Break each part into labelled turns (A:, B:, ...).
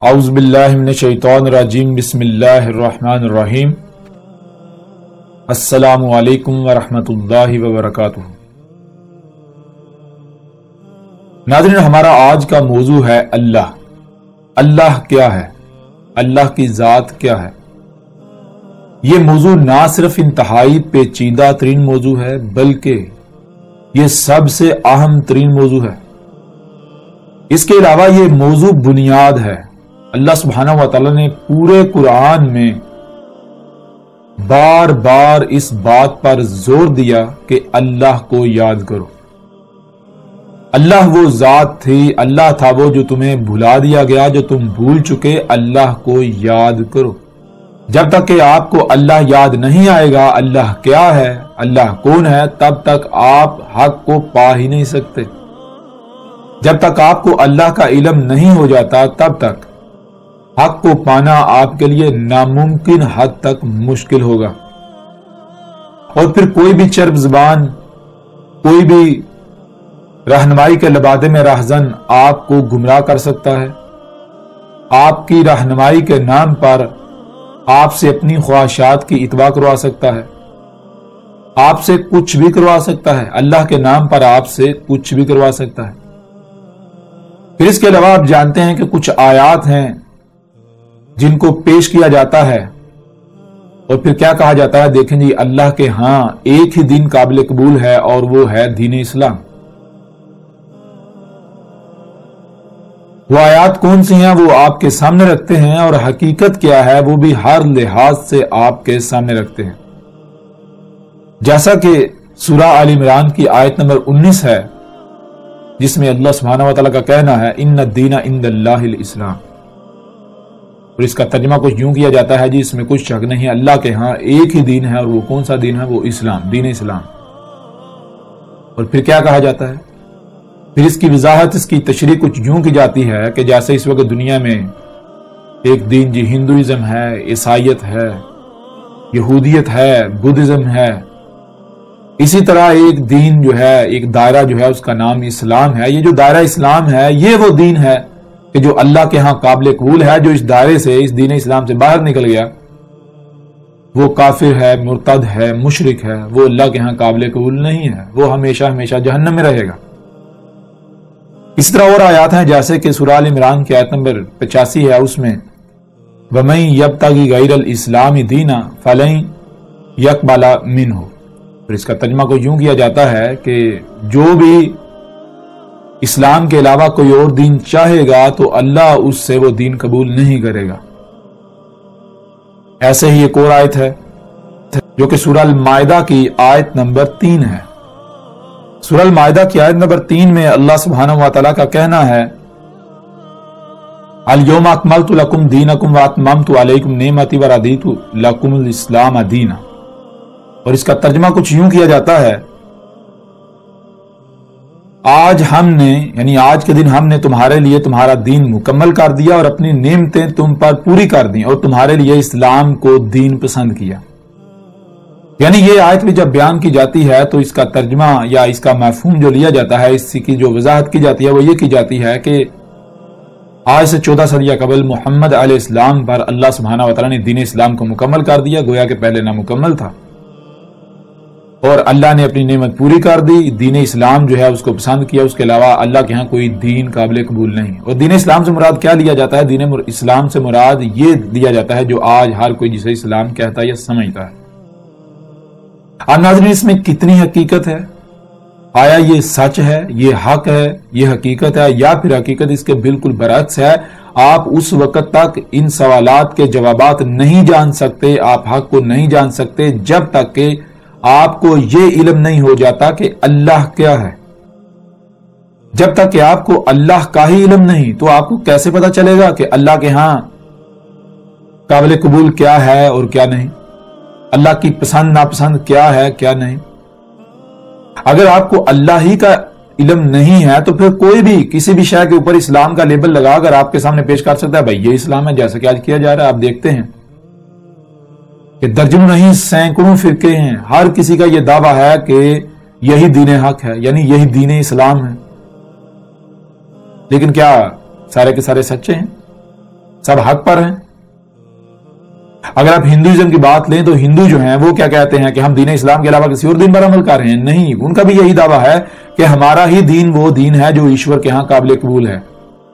A: اعوذ باللہ من الشیطان الرجیم بسم اللہ الرحمن الرحیم السلام علیکم ورحمۃ اللہ وبرکاتہ۔ ناظرین، ہمارا آج کا موضوع ہے اللہ۔ اللہ کیا ہے؟ اللہ کی ذات کیا ہے؟ یہ موضوع نہ صرف انتہائی پیچیدہ ترین موضوع ہے بلکہ یہ سب سے اہم ترین موضوع ہے۔ اس کے علاوہ یہ موضوع بنیاد ہے۔ اللہ سبحانہ و تعالی نے پورے قرآن میں بار بار اس بات پر زور دیا کہ اللہ کو یاد کرو۔ اللہ وہ ذات تھی، اللہ تھا وہ جو تمہیں بھلا دیا گیا، جو تم بھول چکے۔ اللہ کو یاد کرو۔ جب تک کہ آپ کو اللہ یاد نہیں آئے گا اللہ کیا ہے، اللہ کون ہے، تب تک آپ حق کو پا ہی نہیں سکتے۔ جب تک آپ کو اللہ کا علم نہیں ہو جاتا تب تک حق کو پانا آپ کے لیے ناممکن حد تک مشکل ہوگا۔ اور پھر کوئی بھی چرب زبان، کوئی بھی رہنمائی کے لبادے میں راہزن آپ کو گمراہ کر سکتا ہے۔ آپ کی رہنمائی کے نام پر آپ سے اپنی خواہشات کی اتباع کروا سکتا ہے، آپ سے کچھ بھی کروا سکتا ہے، اللہ کے نام پر آپ سے کچھ بھی کروا سکتا ہے۔ پھر اس کے علاوہ آپ جانتے ہیں کہ کچھ آیات ہیں جن کو پیش کیا جاتا ہے اور پھر کیا کہا جاتا ہے، دیکھیں جی اللہ کے ہاں ایک ہی دین قابل قبول ہے اور وہ ہے دین اسلام۔ وہ آیات کون سی ہیں وہ آپ کے سامنے رکھتے ہیں، اور حقیقت کیا ہے وہ بھی ہر لحاظ سے آپ کے سامنے رکھتے ہیں۔ جیسا کہ سورہ آل عمران کی آیت نمبر 19 ہے، جس میں اللہ سبحانہ و تعالیٰ کا کہنا ہے ان الدین عند اللہ الاسلام، اور اس کا ترجمہ کچھ یوں کیا جاتا ہے جی اس میں کچھ شک نہیں، اللہ کے ہاں ایک ہی دین ہے، اور وہ کون سا دین ہے؟ وہ اسلام، دین اسلام۔ اور پھر کیا کہا جاتا ہے؟ پھر اس کی وضاحت، اس کی تشریح کچھ یوں کی جاتی ہے کہ جیسے اس وقت دنیا میں ایک دین جی ہندوازم ہے، عیسائیت ہے، یہودیت ہے، بدھزم ہے، اسی طرح ایک دین جو ہے، ایک دائرہ جو ہے اس کا نام اسلام ہے۔ یہ جو دائرہ اسلام ہے یہ وہ دین ہے کہ جو اللہ کے ہاں قابل قبول ہے۔ جو اس دائرے سے، اس دین اسلام سے باہر نکل گیا وہ کافر ہے، مرتد ہے، مشرک ہے، وہ اللہ کے ہاں قابل قبول نہیں ہے، وہ ہمیشہ ہمیشہ جہنم میں رہے گا۔ اس طرح اور آیات ہیں جیسے کہ سورہ آل عمران کی آیت نمبر 85 ہے، اس میں وَمَن يَبْتَغِ غَيْرَ الْإِسْلَامِ دِينًا فَلَن يَقْبَلَ مِنْهُ۔ پھر اس کا ترجمہ کو یوں کیا جاتا ہے کہ جو بھی اسلام کے علاوہ کوئی اور دین چاہے گا تو اللہ اس سے وہ دین قبول نہیں کرے گا۔ ایسے ہی ایک اور آیت ہے جو کہ سورہ المائدہ کی آیت نمبر 3 ہے۔ سورہ المائدہ کی آیت نمبر 3 میں اللہ سبحانہ و تعالیٰ کا کہنا ہے الَّيَوْمَ أَكْمَلْتُ لَكُمْ دِينَكُمْ وَأَتْمَمْتُ عَلَيْكُمْ نِعْمَتِي وَرَضِيتُ لَكُمُ الْإِسْلَامَ دِينًا۔ اور اس کا ترجمہ کچھ یوں کیا جاتا ہے آج ہم نے، یعنی آج کے دن ہم نے تمہارے لیے تمہارا دین مکمل کر دیا اور اپنی نعمتیں تم پر پوری کر دیں، اور تمہارے لیے اسلام کو دین پسند کیا۔ یعنی یہ آیت بھی جب بیان کی جاتی ہے تو اس کا ترجمہ یا اس کا مفہوم جو لیا جاتا ہے، اس کی جو وضاحت کی جاتی ہے وہ یہ کی جاتی ہے کہ آج سے 14 صدیہ قبل محمد علیہ السلام پر اللہ سبحانہ و تعالیٰ نے دین اسلام کو مکمل کر دیا، گویا کہ پہلے نامکمل تھا، اور اللہ نے اپنی نعمت پوری کر دی۔ دین اسلام جو ہے اس کو پسند کیا، اس کے علاوہ اللہ کے ہاں کوئی دین قابل قبول نہیں۔ اور دین اسلام سے مراد کیا لیا جاتا ہے؟ دین اسلام سے مراد یہ لیا جاتا ہے جو آج ہر کوئی جسے اسلام کہتا ہے یا سمجھتا ہے۔ اب ناظرین، اس میں کتنی حقیقت ہے؟ آیا یہ سچ ہے، یہ حق ہے، یہ حقیقت ہے، یا پھر حقیقت اس کے بالکل برعکس ہے؟ آپ اس وقت تک ان سوالات کے جوابات نہیں جان سکتے، آپ حق کو نہیں جان سکتے جب تک کہ آپ کو یہ علم نہیں ہو جاتا کہ اللہ کیا ہے۔ جب تک کہ آپ کو اللہ کا ہی علم نہیں تو آپ کو کیسے پتا چلے گا کہ اللہ کے ہاں قابل قبول کیا ہے اور کیا نہیں، اللہ کی پسند ناپسند کیا ہے کیا نہیں۔ اگر آپ کو اللہ ہی کا علم نہیں ہے تو پھر کوئی بھی کسی بھی شے کے اوپر اسلام کا لیبل لگا کر آپ کے سامنے پیش کر سکتا ہے بھائی یہ اسلام ہے، جیسا کہ آج کیا جا رہا ہے۔ آپ دیکھتے ہیں کہ درجنوں نہیں سینکڑوں فرقے ہیں، ہر کسی کا یہ دعویٰ ہے کہ یہی دین حق ہے، یعنی یہی دین اسلام ہے، لیکن کیا سارے کے سارے سچے ہیں؟ سب حق پر ہیں. اگر آپ ہندوازم کی بات لیں تو ہندو جو ہیں وہ کیا کہتے ہیں کہ ہم دین اسلام کے علاوہ کسی اور دین پر عمل کر رہے ہیں. نہیں، ان کا بھی یہی دعویٰ ہے کہ ہمارا ہی دین وہ دین ہے جو ایشور کے ہاں قابل قبول ہے.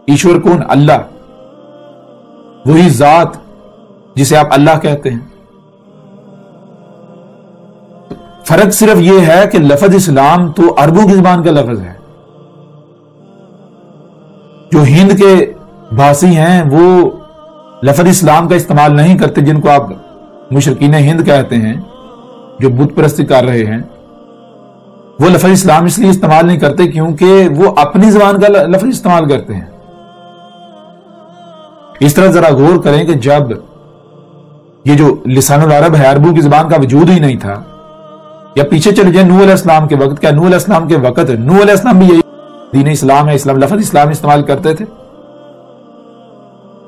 A: ایشور کون؟ اللہ، وہی ذات جسے آپ اللہ کہتے ہیں. فرق صرف یہ ہے کہ لفظ اسلام تو عربوں کی زبان کا لفظ ہے. جو ہند کے بھاسی ہیں وہ لفظ اسلام کا استعمال نہیں کرتے، جن کو آپ مشرکین ہند کہتے ہیں جو بت پرستی کر رہے ہیں. وہ لفظ اسلام اس لیے استعمال نہیں کرتے کیونکہ وہ اپنی زبان کا لفظ استعمال کرتے ہیں. اس طرح ذرا غور کریں کہ جب یہ جو لسان العرب ہے، عربوں کی زبان کا وجود ہی نہیں تھا، یا پیچھے چلے جائیں نوح علیہ السلام کے وقت، کیا نوح علیہ السلام کے وقت نوح علیہ السلام بھی یہی دین اسلام ہے، اسلام لفظ اسلام استعمال کرتے تھے؟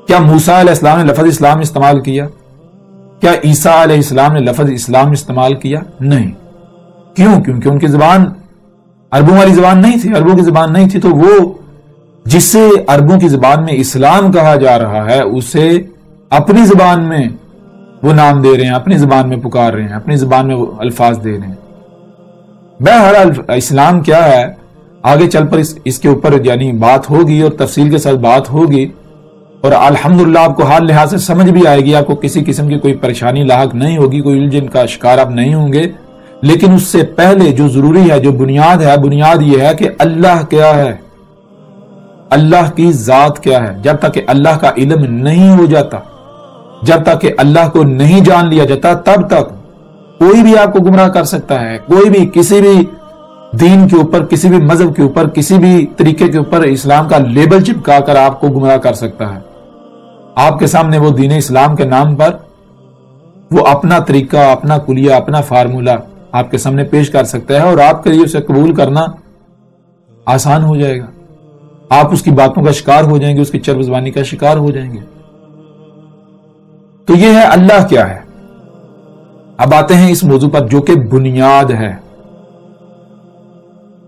A: کیا موسیٰ علیہ السلام نے لفظ اسلام استعمال کیا؟ کیا عیسیٰ علیہ السلام نے لفظ اسلام استعمال کیا؟ نہیں. کیوں؟ کیونکہ ان کی زبان عربوں والی زبان نہیں تھی. عربوں کی زبان نہیں تھی تو وہ جسے عربوں کی زبان میں اسلام کہا جا رہا ہے اسے اپنی زبان میں وہ نام دے رہے ہیں، اپنی زبان میں پکار رہے ہیں، اپنی زبان میں وہ الفاظ دے رہے ہیں. بہرحال اسلام کیا ہے آگے چل پر اس کے اوپر یعنی بات ہوگی اور تفصیل کے ساتھ بات ہوگی، اور الحمدللہ آپ کو حال لحاظ سے سمجھ بھی آئے گی، آپ کو کسی قسم کی کوئی پریشانی لاحق نہیں ہوگی، کوئی الجھن کا شکار آپ نہیں ہوں گے. لیکن اس سے پہلے جو ضروری ہے، جو بنیاد ہے، بنیاد یہ ہے کہ اللہ کیا ہے، اللہ کی ذات کیا ہے. جب تک کہ اللہ کا علم نہیں ہو جاتا، جب تک کہ اللہ کو نہیں جان لیا جاتا، تب تک کوئی بھی آپ کو گمراہ کر سکتا ہے. کوئی بھی کسی بھی دین کے اوپر، کسی بھی مذہب کے اوپر، کسی بھی طریقے کے اوپر اسلام کا لیبل چپکا کر آپ کو گمراہ کر سکتا ہے. آپ کے سامنے وہ دین اسلام کے نام پر وہ اپنا طریقہ، اپنا کلیہ، اپنا فارمولہ آپ کے سامنے پیش کر سکتا ہے، اور آپ کے لیے اسے قبول کرنا آسان ہو جائے گا. آپ اس کی باتوں کا شکار ہو جائیں گے، اس کی چرب زبانی کا شکار ہو جائیں گے. تو یہ ہے اللہ کیا ہے. اب آتے ہیں اس موضوع پر جو کہ بنیاد ہے.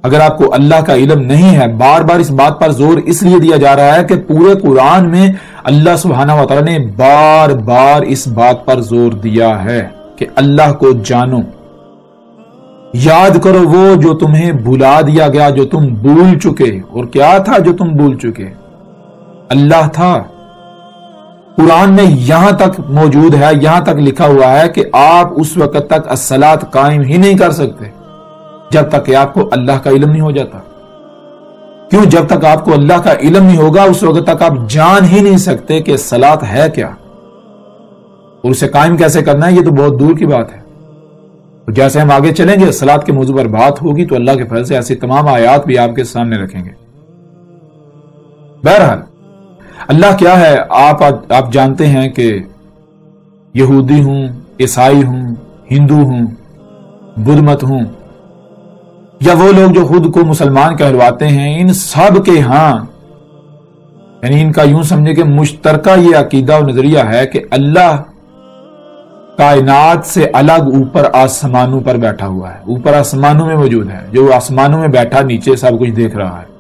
A: اگر آپ کو اللہ کا علم نہیں ہے، بار بار اس بات پر زور اس لیے دیا جا رہا ہے کہ پورے قرآن میں اللہ سبحانہ و تعالی نے بار بار اس بات پر زور دیا ہے کہ اللہ کو جانو، یاد کرو وہ جو تمہیں بھلا دیا گیا، جو تم بھول چکے. اور کیا تھا جو تم بھول چکے؟ اللہ تھا. قرآن میں یہاں تک موجود ہے، یہاں تک لکھا ہوا ہے کہ آپ اس وقت تک الصلاۃ قائم ہی نہیں کر سکتے جب تک کہ آپ کو اللہ کا علم نہیں ہو جاتا. کیوں؟ جب تک آپ کو اللہ کا علم نہیں ہوگا اس وقت تک آپ جان ہی نہیں سکتے کہ صلاۃ ہے کیا اور اسے قائم کیسے کرنا ہے. یہ تو بہت دور کی بات ہے. جیسے ہم آگے چلیں گے صلاۃ کے موضوع پر بات ہوگی تو اللہ کے فضل سے ایسی تمام آیات بھی آپ کے سامنے رکھیں گے. بہرحال اللہ کیا ہے آپ جانتے ہیں کہ یہودی ہوں، عیسائی ہوں، ہندو ہوں، بدھ مت ہوں، یا وہ لوگ جو خود کو مسلمان کہلواتے ہیں، ان سب کے ہاں یعنی ان کا یوں سمجھے کہ مشترکہ یہ عقیدہ و نظریہ ہے کہ اللہ کائنات سے الگ اوپر آسمانوں پر بیٹھا ہوا ہے، اوپر آسمانوں میں موجود ہے. جو آسمانوں میں بیٹھا نیچے سب کچھ دیکھ رہا ہے،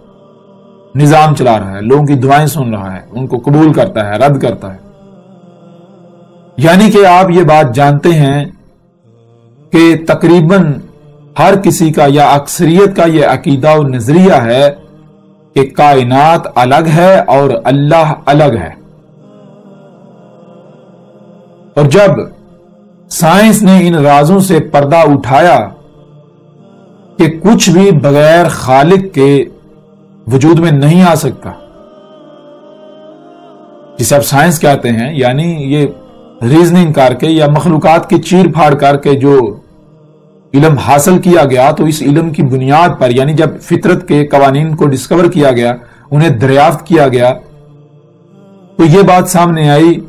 A: نظام چلا رہا ہے، لوگوں کی دعائیں سن رہا ہے، ان کو قبول کرتا ہے، رد کرتا ہے. یعنی کہ آپ یہ بات جانتے ہیں کہ تقریباً ہر کسی کا یا اکثریت کا یہ عقیدہ و نظریہ ہے کہ کائنات الگ ہے اور اللہ الگ ہے. اور جب سائنس نے ان رازوں سے پردہ اٹھایا کہ کچھ بھی بغیر خالق کے وجود میں نہیں آ سکتا، جسے آپ سائنس کہتے ہیں، یعنی یہ ریزننگ کر کے یا مخلوقات کی چیر پھاڑ کر کے جو علم حاصل کیا گیا، تو اس علم کی بنیاد پر یعنی جب فطرت کے قوانین کو ڈسکور کیا گیا، انہیں دریافت کیا گیا، تو یہ بات سامنے آئی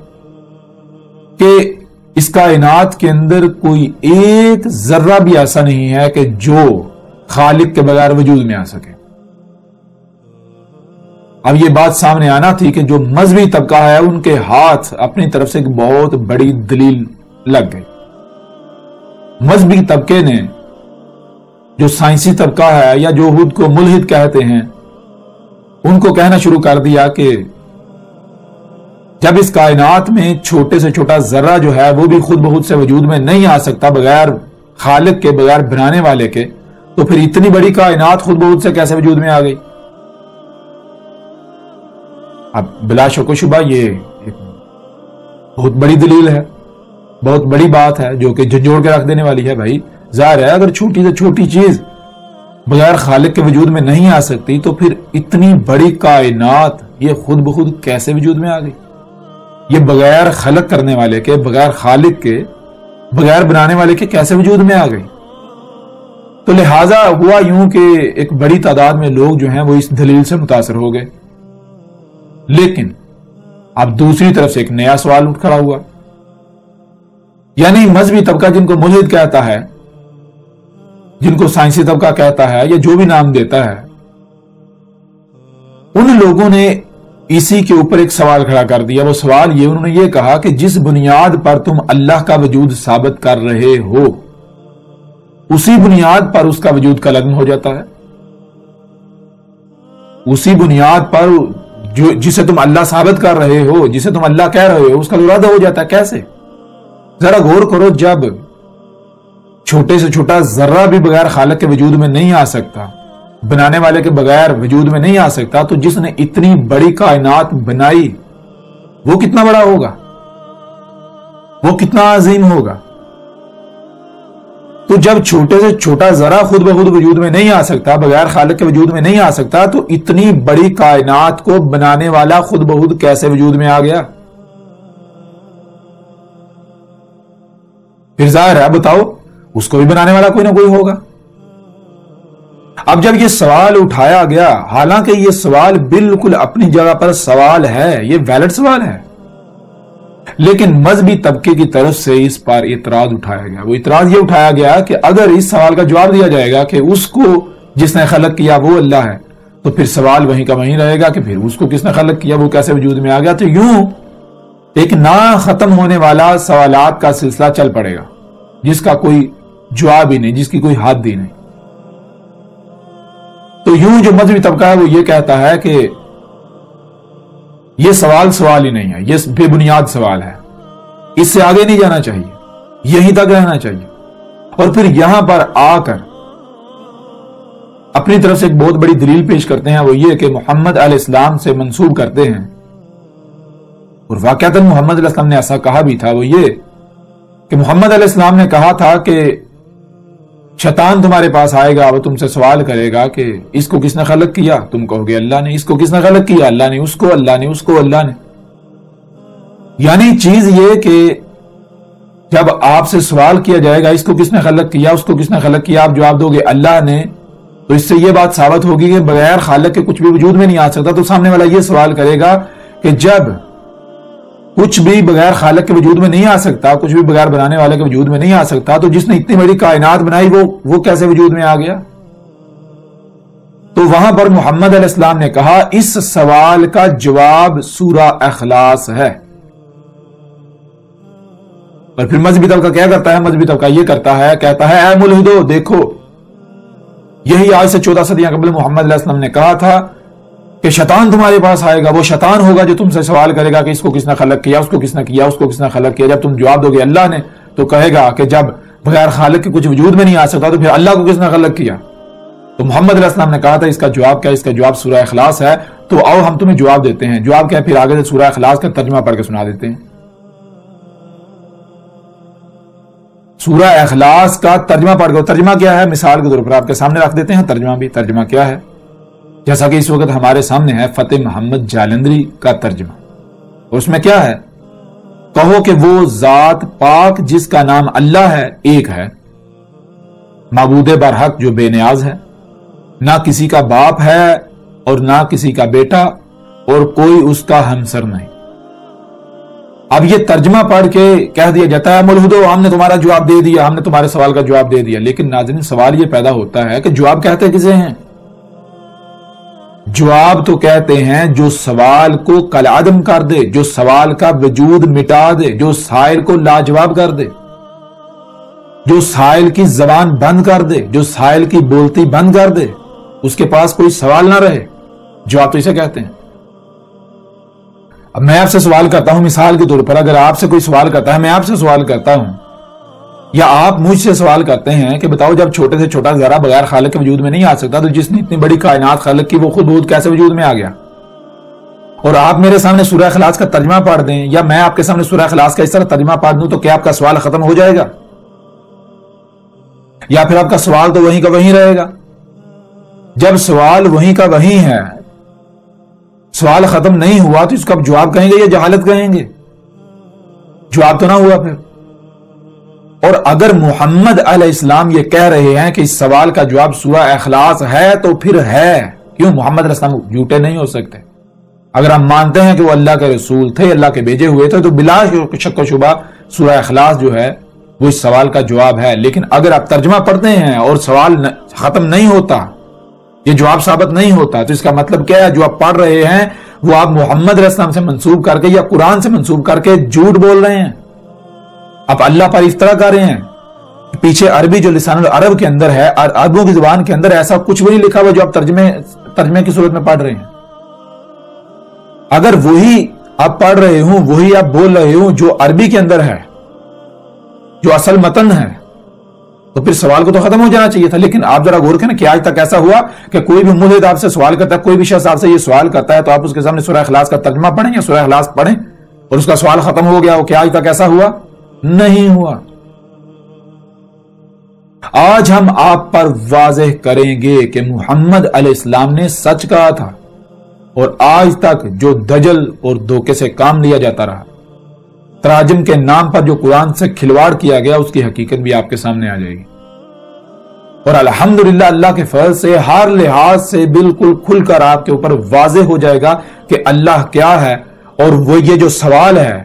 A: کہ اس کائنات کے اندر کوئی ایک ذرہ بھی ایسا نہیں ہے کہ جو خالق کے بغیر وجود میں آ سکے. اب یہ بات سامنے آنا تھی کہ جو مذہبی طبقہ ہے ان کے ہاتھ اپنی طرف سے ایک بہت بڑی دلیل لگ گئی. مذہبی طبقے نے جو سائنسی طبقہ ہے یا جو خود کو ملحد کہتے ہیں، ان کو کہنا شروع کر دیا کہ جب اس کائنات میں چھوٹے سے چھوٹا ذرہ جو ہے وہ بھی خود بخود سے وجود میں نہیں آ سکتا بغیر خالق کے، بغیر بنانے والے کے، تو پھر اتنی بڑی کائنات خود بخود سے کیسے وجود میں آ گئی؟ اب بلا شک و شبہ یہ ایک بہت بڑی دلیل ہے، بہت بڑی بات ہے جو کہ جھنجھوڑ کے رکھ دینے والی ہے۔ بھائی ظاہر ہے اگر چھوٹی سے چھوٹی چیز بغیر خالق کے وجود میں نہیں آ سکتی تو پھر اتنی بڑی کائنات یہ خود بخود کیسے وجود میں آ گئی؟ یہ بغیر خلق کرنے والے کے، بغیر خالق کے، بغیر بنانے والے کے کیسے وجود میں آ گئی؟ تو لہٰذا ہوا یوں کہ ایک بڑی تعداد میں لوگ جو ہیں وہ اس دلیل سے متاثر ہو گئے، لیکن اب دوسری طرف سے ایک نیا سوال اٹھ کھڑا ہوا، یعنی مذہبی طبقہ جن کو ملحد کہتا ہے، جن کو سائنسی طبقہ کہتا ہے یا جو بھی نام دیتا ہے، ان لوگوں نے اسی کے اوپر ایک سوال کھڑا کر دیا۔ وہ سوال یہ، انہوں نے یہ کہا کہ جس بنیاد پر تم اللہ کا وجود ثابت کر رہے ہو اسی بنیاد پر اس کا وجود کا لازم ہو جاتا ہے، اسی بنیاد پر جسے تم اللہ ثابت کر رہے ہو، جسے تم اللہ کہہ رہے ہو، اس کا ارادہ ہو جاتا ہے۔ کیسے؟ ذرا غور کرو، جب چھوٹے سے چھوٹا ذرہ بھی بغیر خالق کے وجود میں نہیں آ سکتا، بنانے والے کے بغیر وجود میں نہیں آ سکتا، تو جس نے اتنی بڑی کائنات بنائی وہ کتنا بڑا ہوگا، وہ کتنا عظیم ہوگا؟ تو جب چھوٹے سے چھوٹا ذرہ خود بخود وجود میں نہیں آ سکتا، بغیر خالق کے وجود میں نہیں آ سکتا، تو اتنی بڑی کائنات کو بنانے والا خود بخود کیسے وجود میں آ گیا؟ پھر ظاہر ہے بتاؤ اس کو بھی بنانے والا کوئی نہ کوئی ہوگا۔ اب جب یہ سوال اٹھایا گیا، حالانکہ یہ سوال بالکل اپنی جگہ پر سوال ہے، یہ ویلڈ سوال ہے، لیکن مذہبی طبقے کی طرف سے اس پر اعتراض اٹھایا گیا۔ وہ اعتراض یہ اٹھایا گیا کہ اگر اس سوال کا جواب دیا جائے گا کہ اس کو جس نے خلق کیا وہ اللہ ہے، تو پھر سوال وہیں کا وہیں رہے گا کہ پھر اس کو کس نے خلق کیا، وہ کیسے وجود میں آ گیا؟ تو یوں ایک نہ ختم ہونے والا سوالات کا سلسلہ چل پڑے گا جس کا کوئی جواب ہی نہیں، جس کی کوئی حد ہی نہیں۔ تو یوں جو مذہبی طبقہ ہے وہ یہ کہتا ہے کہ یہ سوال ہی نہیں ہے، یہ بے بنیاد سوال ہے، اس سے آگے نہیں جانا چاہیے، یہیں تک رہنا چاہیے۔ اور پھر یہاں پر آ کر اپنی طرف سے ایک بہت بڑی دلیل پیش کرتے ہیں، وہ یہ کہ محمد علیہ السلام سے منسوب کرتے ہیں، اور واقعتاً محمد علیہ السلام نے ایسا کہا بھی تھا۔ وہ یہ کہ محمد علیہ السلام نے کہا تھا کہ شیطان تمہارے پاس آئے گا، وہ تم سے سوال کرے گا کہ اس کو کس نے خلق کیا؟ تم کہو گے اللہ نے۔ اس کو کس نے خلق کیا؟ اللہ نے۔ اس کو اللہ نے، اس کو اللہ نے۔ یعنی چیز یہ کہ جب آپ سے سوال کیا جائے گا اس کو کس نے خلق کیا، اس کو کس نے خلق کیا، آپ جواب دو گے اللہ نے، تو اس سے یہ بات ثابت ہوگی کہ بغیر خالق کے کچھ بھی وجود میں نہیں آ سکتا۔ تو سامنے والا یہ سوال کرے گا کہ جب کچھ بھی بغیر خالق کے وجود میں نہیں آ سکتا، کچھ بھی بغیر بنانے والے کے وجود میں نہیں آ سکتا، تو جس نے اتنی بڑی کائنات بنائی وہ کیسے وجود میں آ گیا؟ تو وہاں پر محمد علیہ السلام نے کہا اس سوال کا جواب سورہ اخلاص ہے۔ اور پھر مذہبی طبقہ کیا کرتا ہے؟ مذہبی طبقہ یہ کرتا ہے، کہتا ہے اے ملحدو دیکھو، یہی آج سے 14 صدیاں قبل محمد علیہ السلام نے کہا تھا کہ شیطان تمہارے پاس آئے گا، وہ شیطان ہوگا جو تم سے سوال کرے گا کہ اس کو کس نے خلق کیا، اس کو کس نے کیا، اس کو کس نے خلق کیا۔ جب تم جواب دو گے اللہ نے، تو کہے گا کہ جب بغیر خالق کے کچھ وجود میں نہیں آ سکتا تو پھر اللہ کو کس نے خلق کیا؟ تو محمد علیہ السلام نے کہا تھا اس کا جواب کیا؟ اس کا جواب سورہ اخلاص ہے۔ تو آؤ ہم تمہیں جواب دیتے ہیں۔ جواب کیا ہے؟ پھر آگے سے سورہ اخلاص کا ترجمہ پڑھ کے سنا دیتے ہیں۔ سورہ اخلاص کا ترجمہ پڑھ کے، ترجمہ کیا ہے مثال کے طور پر آپ کے سامنے رکھ دیتے ہیں ترجمہ بھی۔ ترجمہ کیا ہے؟ جیسا کہ اس وقت ہمارے سامنے ہے فتح محمد جالندری کا ترجمہ، اور اس میں کیا ہے؟ کہو کہ وہ ذات پاک جس کا نام اللہ ہے ایک ہے، معبود برحق جو بے نیاز ہے، نہ کسی کا باپ ہے اور نہ کسی کا بیٹا، اور کوئی اس کا ہمسر نہیں۔ اب یہ ترجمہ پڑھ کے کہہ دیا جاتا ہے ملحدو ہم نے تمہارا جواب دے دیا، ہم نے تمہارے سوال کا جواب دے دیا۔ لیکن ناظرین سوال یہ پیدا ہوتا ہے کہ جواب کہتے کسے ہیں؟ جواب تو کہتے ہیں جو سوال کو کالعدم کر دے، جو سوال کا وجود مٹا دے، جو سائل کو لاجواب کر دے، جو سائل کی زبان بند کر دے، جو سائل کی بولتی بند کر دے، اس کے پاس کوئی سوال نہ رہے، جواب تو اسے کہتے ہیں۔ اب میں آپ سے سوال کرتا ہوں، مثال کے طور پر اگر آپ سے کوئی سوال کرتا ہے، میں آپ سے سوال کرتا ہوں یا آپ مجھ سے سوال کرتے ہیں کہ بتاؤ جب چھوٹے سے چھوٹا ذرہ بغیر خالق کے وجود میں نہیں آ سکتا تو جس نے اتنی بڑی کائنات خالق کی وہ خود بخود کیسے وجود میں آ گیا؟ اور آپ میرے سامنے سورہ اخلاص کا ترجمہ پڑھ دیں یا میں آپ کے سامنے سورہ اخلاص کا اس طرح ترجمہ پڑھ دوں تو کیا آپ کا سوال ختم ہو جائے گا؟ یا پھر آپ کا سوال تو وہیں کا وہیں رہے گا؟ جب سوال وہیں کا وہیں ہے، سوال ختم نہیں ہوا تو اس کا جواب کہیں گے یا جہالت کہیں گے؟ جواب تو نہ ہوا پھر۔ اور اگر محمد علیہ السلام یہ کہہ رہے ہیں کہ اس سوال کا جواب سورہ اخلاص ہے تو پھر ہے، کیوں؟ محمد علیہ السلام جھوٹے نہیں ہو سکتے۔ اگر ہم مانتے ہیں کہ وہ اللہ کے رسول تھے، اللہ کے بھیجے ہوئے تھے، تو بلا شک و شبہ سورہ اخلاص جو ہے وہ اس سوال کا جواب ہے۔ لیکن اگر آپ ترجمہ پڑھتے ہیں اور سوال ختم نہیں ہوتا، یہ جواب ثابت نہیں ہوتا، تو اس کا مطلب کیا ہے؟ جو آپ پڑھ رہے ہیں وہ آپ محمد علیہ السلام سے منسوب کر کے یا قرآن سے منسوب کر کے جھوٹ بول رہے ہیں، آپ اللہ پر افترا کر رہے ہیں۔ پیچھے عربی جو لسان العرب کے اندر ہے، عربوں کی زبان کے اندر ایسا کچھ بھی نہیں لکھا ہوا جو آپ ترجمے کی صورت میں پڑھ رہے ہیں۔ اگر وہی آپ پڑھ رہے ہوں، وہی آپ بول رہے ہوں جو عربی کے اندر ہے، جو اصل متن ہے، تو پھر سوال کو تو ختم ہو جانا چاہیے تھا۔ لیکن آپ ذرا غور کریں کہ آج تک ایسا ہوا کہ کوئی بھی ملحد آپ سے سوال کرتا ہے، کوئی بھی شخص آپ سے یہ سوال کرتا ہے تو آپ اس کے سامنے سورہ اخلاص کا ترجمہ پڑھیں یا سورہ اخلاص پڑھیں اور اس کا سوال ختم ہو گیا ہو؟ کیا آج تک ایسا ہوا؟ نہیں ہوا۔ آج ہم آپ پر واضح کریں گے کہ محمد علیہ السلام نے سچ کہا تھا، اور آج تک جو دجل اور دھوکے سے کام لیا جاتا رہا، تراجم کے نام پر جو قرآن سے کھلواڑ کیا گیا، اس کی حقیقت بھی آپ کے سامنے آ جائے گی۔ اور الحمدللہ اللہ کے فضل سے ہر لحاظ سے بالکل کھل کر آپ کے اوپر واضح ہو جائے گا کہ اللہ کیا ہے۔ اور وہ یہ جو سوال ہے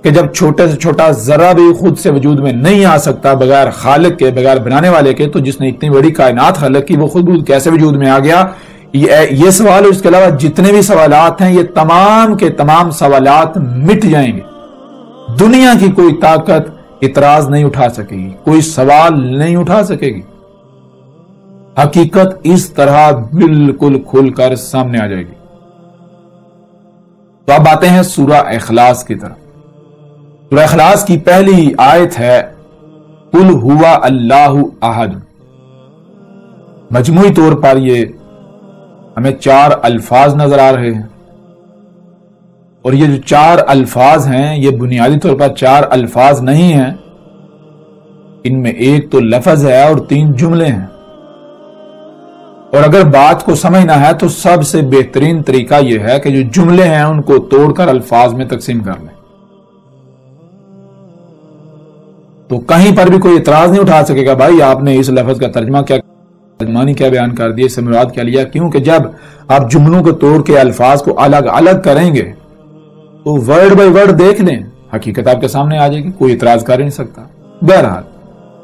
A: کہ جب چھوٹے سے چھوٹا ذرہ بھی خود سے وجود میں نہیں آ سکتا بغیر خالق کے، بغیر بنانے والے کے، تو جس نے اتنی بڑی کائنات خلق کی وہ خود کیسے وجود میں آ گیا؟ یہ سوال، اس کے علاوہ جتنے بھی سوالات ہیں، یہ تمام کے تمام سوالات مٹ جائیں گے۔ دنیا کی کوئی طاقت اعتراض نہیں اٹھا سکے گی، کوئی سوال نہیں اٹھا سکے گی۔ حقیقت اس طرح بالکل کھل کر سامنے آ جائے گی۔ تو اب آتے ہیں سورہ اخلاص کی طرف۔ سورہ اخلاص کی پہلی آیت ہے قل هو اللہ احد۔ مجموعی طور پر یہ ہمیں 4 الفاظ نظر آ رہے ہیں، اور یہ جو 4 الفاظ ہیں یہ بنیادی طور پر 4 الفاظ نہیں ہیں، ان میں ایک تو لفظ ہے اور 3 جملے ہیں۔ اور اگر بات کو سمجھنا ہے تو سب سے بہترین طریقہ یہ ہے کہ جو جملے ہیں ان کو توڑ کر الفاظ میں تقسیم کر لیں، تو کہیں پر بھی کوئی اعتراض نہیں اٹھا سکے گا بھائی آپ نے اس لفظ کا ترجمہ کیا، ترجمانی کیا بیان کر دیا، اس سے مراد کیا لیا۔ کیونکہ جب آپ جملوں کو توڑ کے الفاظ کو الگ الگ کریں گے تو ورڈ بائی ورڈ دیکھ لیں، حقیقت آپ کے سامنے آ جائے گی، کوئی اعتراض کر نہیں سکتا۔ بہرحال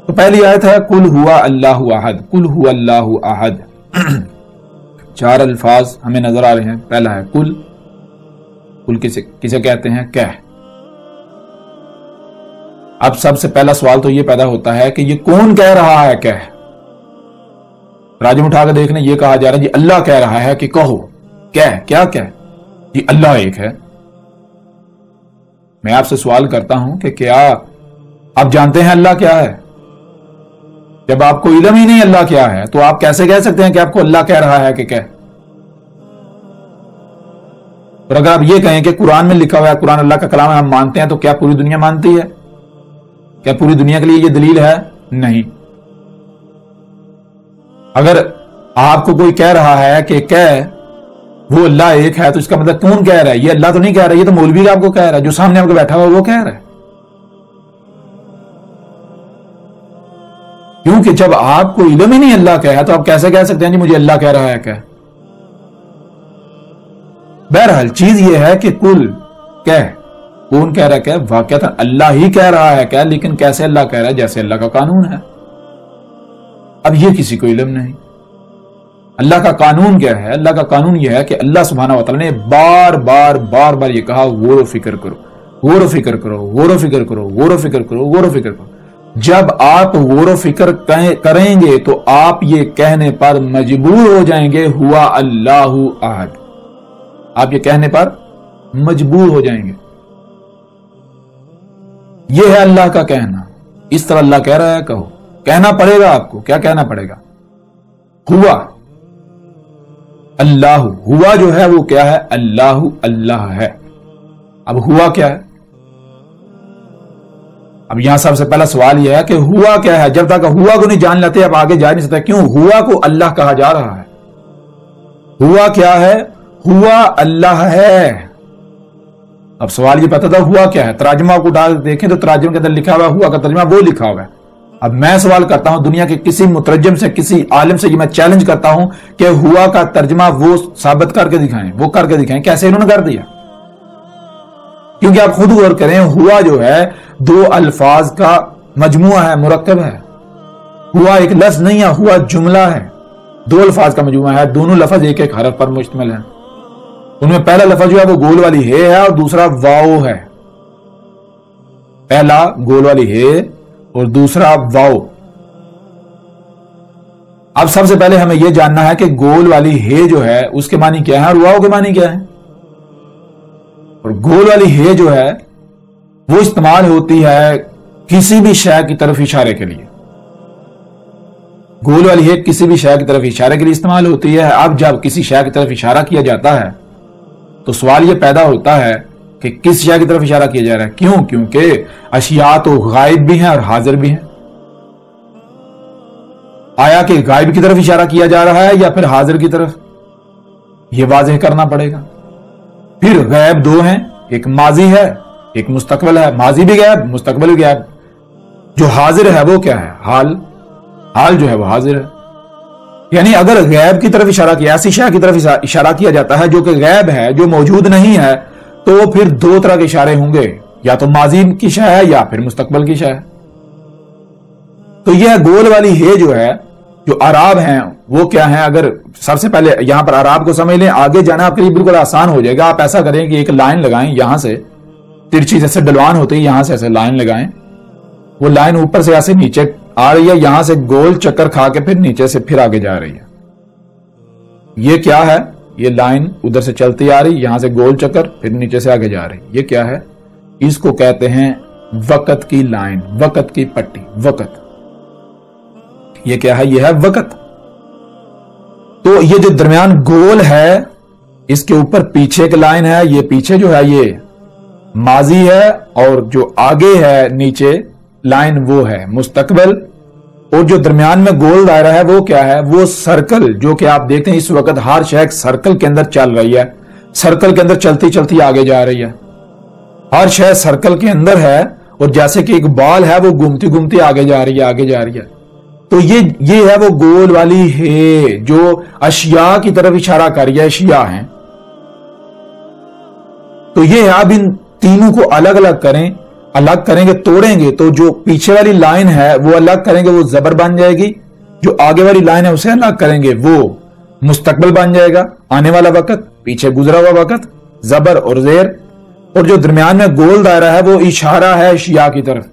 A: تو پہلی آیت ہے قل هو اللہ احد، قل هو اللہ احد۔ 4 الفاظ ہمیں نظر آ رہے ہیں۔ پہلا ہے قل، قل کسے کہتے ہیں؟ کہہ۔ اب سب سے پہلا سوال تو یہ پیدا ہوتا ہے کہ یہ کون کہہ رہا ہے کہہ؟ راجم اٹھا کے دیکھنے، یہ کہا جا رہا ہے جی اللہ کہہ رہا ہے کہ کہو، کہہ، کیا کہہ؟ جی اللہ ایک ہے۔ میں آپ سے سوال کرتا ہوں کہ کیا آپ جانتے ہیں اللہ کیا ہے؟ جب آپ کو علم ہی نہیں اللہ کیا ہے تو آپ کیسے کہہ سکتے ہیں کہ آپ کو اللہ کہہ رہا ہے کہ کہہ؟ اور اگر آپ یہ کہیں کہ قرآن میں لکھا ہوا ہے، قرآن اللہ کا کلام ہے، ہم مانتے ہیں، تو کیا پوری دنیا مانتی ہے؟ کیا پوری دنیا کے لیے یہ دلیل ہے؟ نہیں۔ اگر آپ کو کوئی کہہ رہا ہے کہ کہہ وہ اللہ ایک ہے، تو اس کا مطلب کون کہہ رہا ہے؟ یہ اللہ تو نہیں کہہ رہا، یہ تو مولوی آپ کو کہہ رہا ہے، جو سامنے آپ کو بیٹھا ہوا وہ کہہ رہا ہے۔ کیونکہ جب آپ کو علم ہی نہیں اللہ کہہ ہے تو آپ کیسے کہہ سکتے ہیں جی مجھے اللہ کہہ رہا ہے کہ؟ بہرحال چیز یہ ہے کہ کل کہہ، کون کہہ رہا ہے کہ؟ واقعتا اللہ ہی کہہ رہا ہے کہ، لیکن کیسے اللہ کہہ رہا ہے؟ جیسے اللہ کا قانون ہے۔ اب یہ کسی کو علم نہیں۔ اللہ کا قانون کیا ہے؟ اللہ کا قانون یہ ہے کہ اللہ سبحانہ وتعالی نے بار بار یہ کہا غور و فکر کرو، غور و فکر کرو، غور و فکر کرو، غور و فکر کرو، غور و فکر کرو۔ جب آپ غور و فکر کریں گے تو آپ یہ کہنے پر مجبور ہو جائیں گے ہوا اللہ احد۔ آپ یہ کہنے پر مجبور ہو جائیں گے. یہ ہے اللہ کا کہنا. اس طرح اللہ کہہ رہا ہے کہو. کہنا پڑے گا آپ کو. کیا کہنا پڑے گا؟ ہوا اللہ. ہوا جو ہے وہ کیا ہے؟ اللہ. اللہ ہے. اب ہوا کیا ہے؟ اب یہاں سب سے پہلا سوال یہ ہے کہ ہوا کیا ہے؟ جب تک ہوا کو نہیں جان لیتے اب آگے جا نہیں سکتے. کیوں ہوا کو اللہ کہا جا رہا ہے؟ ہوا کیا ہے؟ ہوا اللہ ہے. اب سوال یہ پتا تھا ہوا کیا ہے. ترجمہ کو ڈال دیکھیں تو ترجمے کے اندر لکھا ہوا ہوا کا ترجمہ وہ لکھا ہوا ہے. اب میں سوال کرتا ہوں دنیا کے کسی مترجم سے, کسی عالم سے, یہ میں چیلنج کرتا ہوں کہ ہوا کا ترجمہ وہ ثابت کر کے دکھائیں, وہ کر کے دکھائیں. کیسے انہوں نے کر دیا؟ کیونکہ آپ خود غور کریں, ہوا جو ہے دو الفاظ کا مجموعہ ہے, مرکب ہے. ہوا ایک لفظ نہیں ہے, ہوا جملہ ہے, دو الفاظ کا مجموعہ ہے. دونوں لفظ ایک ایک حرف پر مشتمل ہیں. ان میں پہلا لفظ جو ہے وہ گول والی ہے اور دوسرا واؤ ہے. پہلا گول والی ہے اور دوسرا واؤ. اب سب سے پہلے ہمیں یہ جاننا ہے کہ گول والی ہے جو ہے اس کے معنی کیا ہے اور واؤ کے معنی کیا ہے. اور گول والی ہے جو ہے وہ استعمال ہوتی ہے کسی بھی شے کی طرف اشارے کے لیے. گول والی ہے کسی بھی شے کی طرف اشارے کے لیے استعمال ہوتی ہے. اب جب کسی شے کی طرف اشارہ کیا جاتا ہے تو سوال یہ پیدا ہوتا ہے کہ کس شے کی طرف اشارہ کیا جا رہا ہے. کیوں؟ کیونکہ اشیاء تو غائب بھی ہیں اور حاضر بھی ہیں. آیا کہ غائب کی طرف اشارہ کیا جا رہا ہے یا پھر حاضر کی طرف؟ یہ واضح کرنا پڑے گا. پھر غائب دو ہیں, ایک ماضی ہے ایک مستقبل ہے. ماضی بھی غائب, مستقبل بھی غائب. جو حاضر ہے وہ کیا ہے؟ حال. حال جو ہے وہ حاضر ہے. یعنی اگر غیب کی طرف اشارہ کیا, ایسی شے کی طرف اشارہ کیا جاتا ہے جو کہ غیب ہے, جو موجود نہیں ہے, تو وہ پھر دو طرح کے اشارے ہوں گے, یا تو ماضی کی شے ہے یا پھر مستقبل کی شے ہے. تو یہ گول والی ہے جو ہے, جو اعراب ہیں وہ کیا ہیں؟ اگر سب سے پہلے یہاں پر اعراب کو سمجھ لیں, آگے جانا آپ کے لیے بالکل آسان ہو جائے گا. آپ ایسا کریں کہ ایک لائن لگائیں, یہاں سے ترچھی جیسے ڈلوان ہوتی ہے, یہاں سے ایسے لائن لگائیں. وہ لائن اوپر سے ایسے نیچے آ رہی ہے, یہاں سے گول چکر کھا کے پھر نیچے سے پھر آگے جا رہی ہے. یہ کیا ہے؟ یہ لائن ادھر سے چلتی آ رہی, یہاں سے گول چکر پھر نیچے سے آگے جا رہی. یہ کیا ہے؟ اس کو کہتے ہیں وقت کی لائن, وقت کی پٹی, وقت. یہ کیا ہے؟ یہ ہے وقت. تو یہ جو درمیان گول ہے اس کے اوپر پیچھے ایک لائن ہے, یہ پیچھے جو ہے یہ ماضی ہے, اور جو آگے ہے نیچے لائن وہ ہے مستقبل. اور جو درمیان میں گول دائرہ ہے وہ کیا ہے؟ وہ سرکل, جو کہ آپ دیکھتے ہیں اس وقت ہر شے سرکل کے اندر چل رہی ہے, سرکل کے اندر چلتی چلتی آگے جا رہی ہے. ہر شے سرکل کے اندر ہے, اور جیسے کہ ایک بال ہے وہ گھومتی گھومتی آگے جا رہی ہے, آگے جا رہی ہے. تو یہ ہے وہ گول والی ہے جو اشیاء کی طرف اشارہ کر رہی ہے. اشیاء ہیں. تو یہ اب ان تینوں کو الگ الگ کریں, الگ کریں گے, توڑیں گے, تو جو پیچھے والی لائن ہے وہ الگ کریں گے, وہ زبر بن جائے گی. جو آگے والی لائن ہے اسے الگ کریں گے, وہ مستقبل بن جائے گا, آنے والا وقت, پیچھے گزرا ہوا وقت, زبر اور زیر. اور جو درمیان میں گول دائرہ ہے وہ اشارہ ہے اشیاء کی طرف.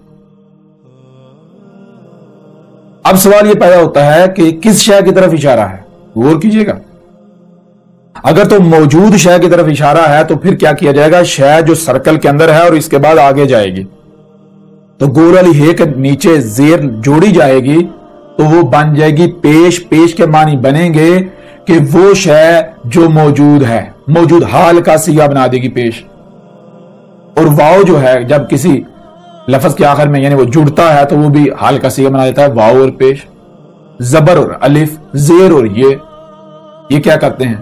A: اب سوال یہ پیدا ہوتا ہے کہ کس شے کی طرف اشارہ ہے؟ غور کیجئے گا. اگر تو موجود شے کی طرف اشارہ ہے تو پھر کیا کیا جائے گا؟ شے جو سرکل کے اندر ہے اور اس کے بعد آگے جائے گی, تو گول والی ہے کے نیچے زیر جوڑی جائے گی تو وہ بن جائے گی پیش. پیش کے معنی بنیں گے کہ وہ شے جو موجود ہے, موجود حال کا صیغہ بنا دے گی پیش. اور واؤ جو ہے جب کسی لفظ کے آخر میں یعنی وہ جڑتا ہے تو وہ بھی حال کا صیغہ بنا دیتا ہے, واؤ اور پیش. زبر اور الف, زیر اور یہ کیا کرتے ہیں؟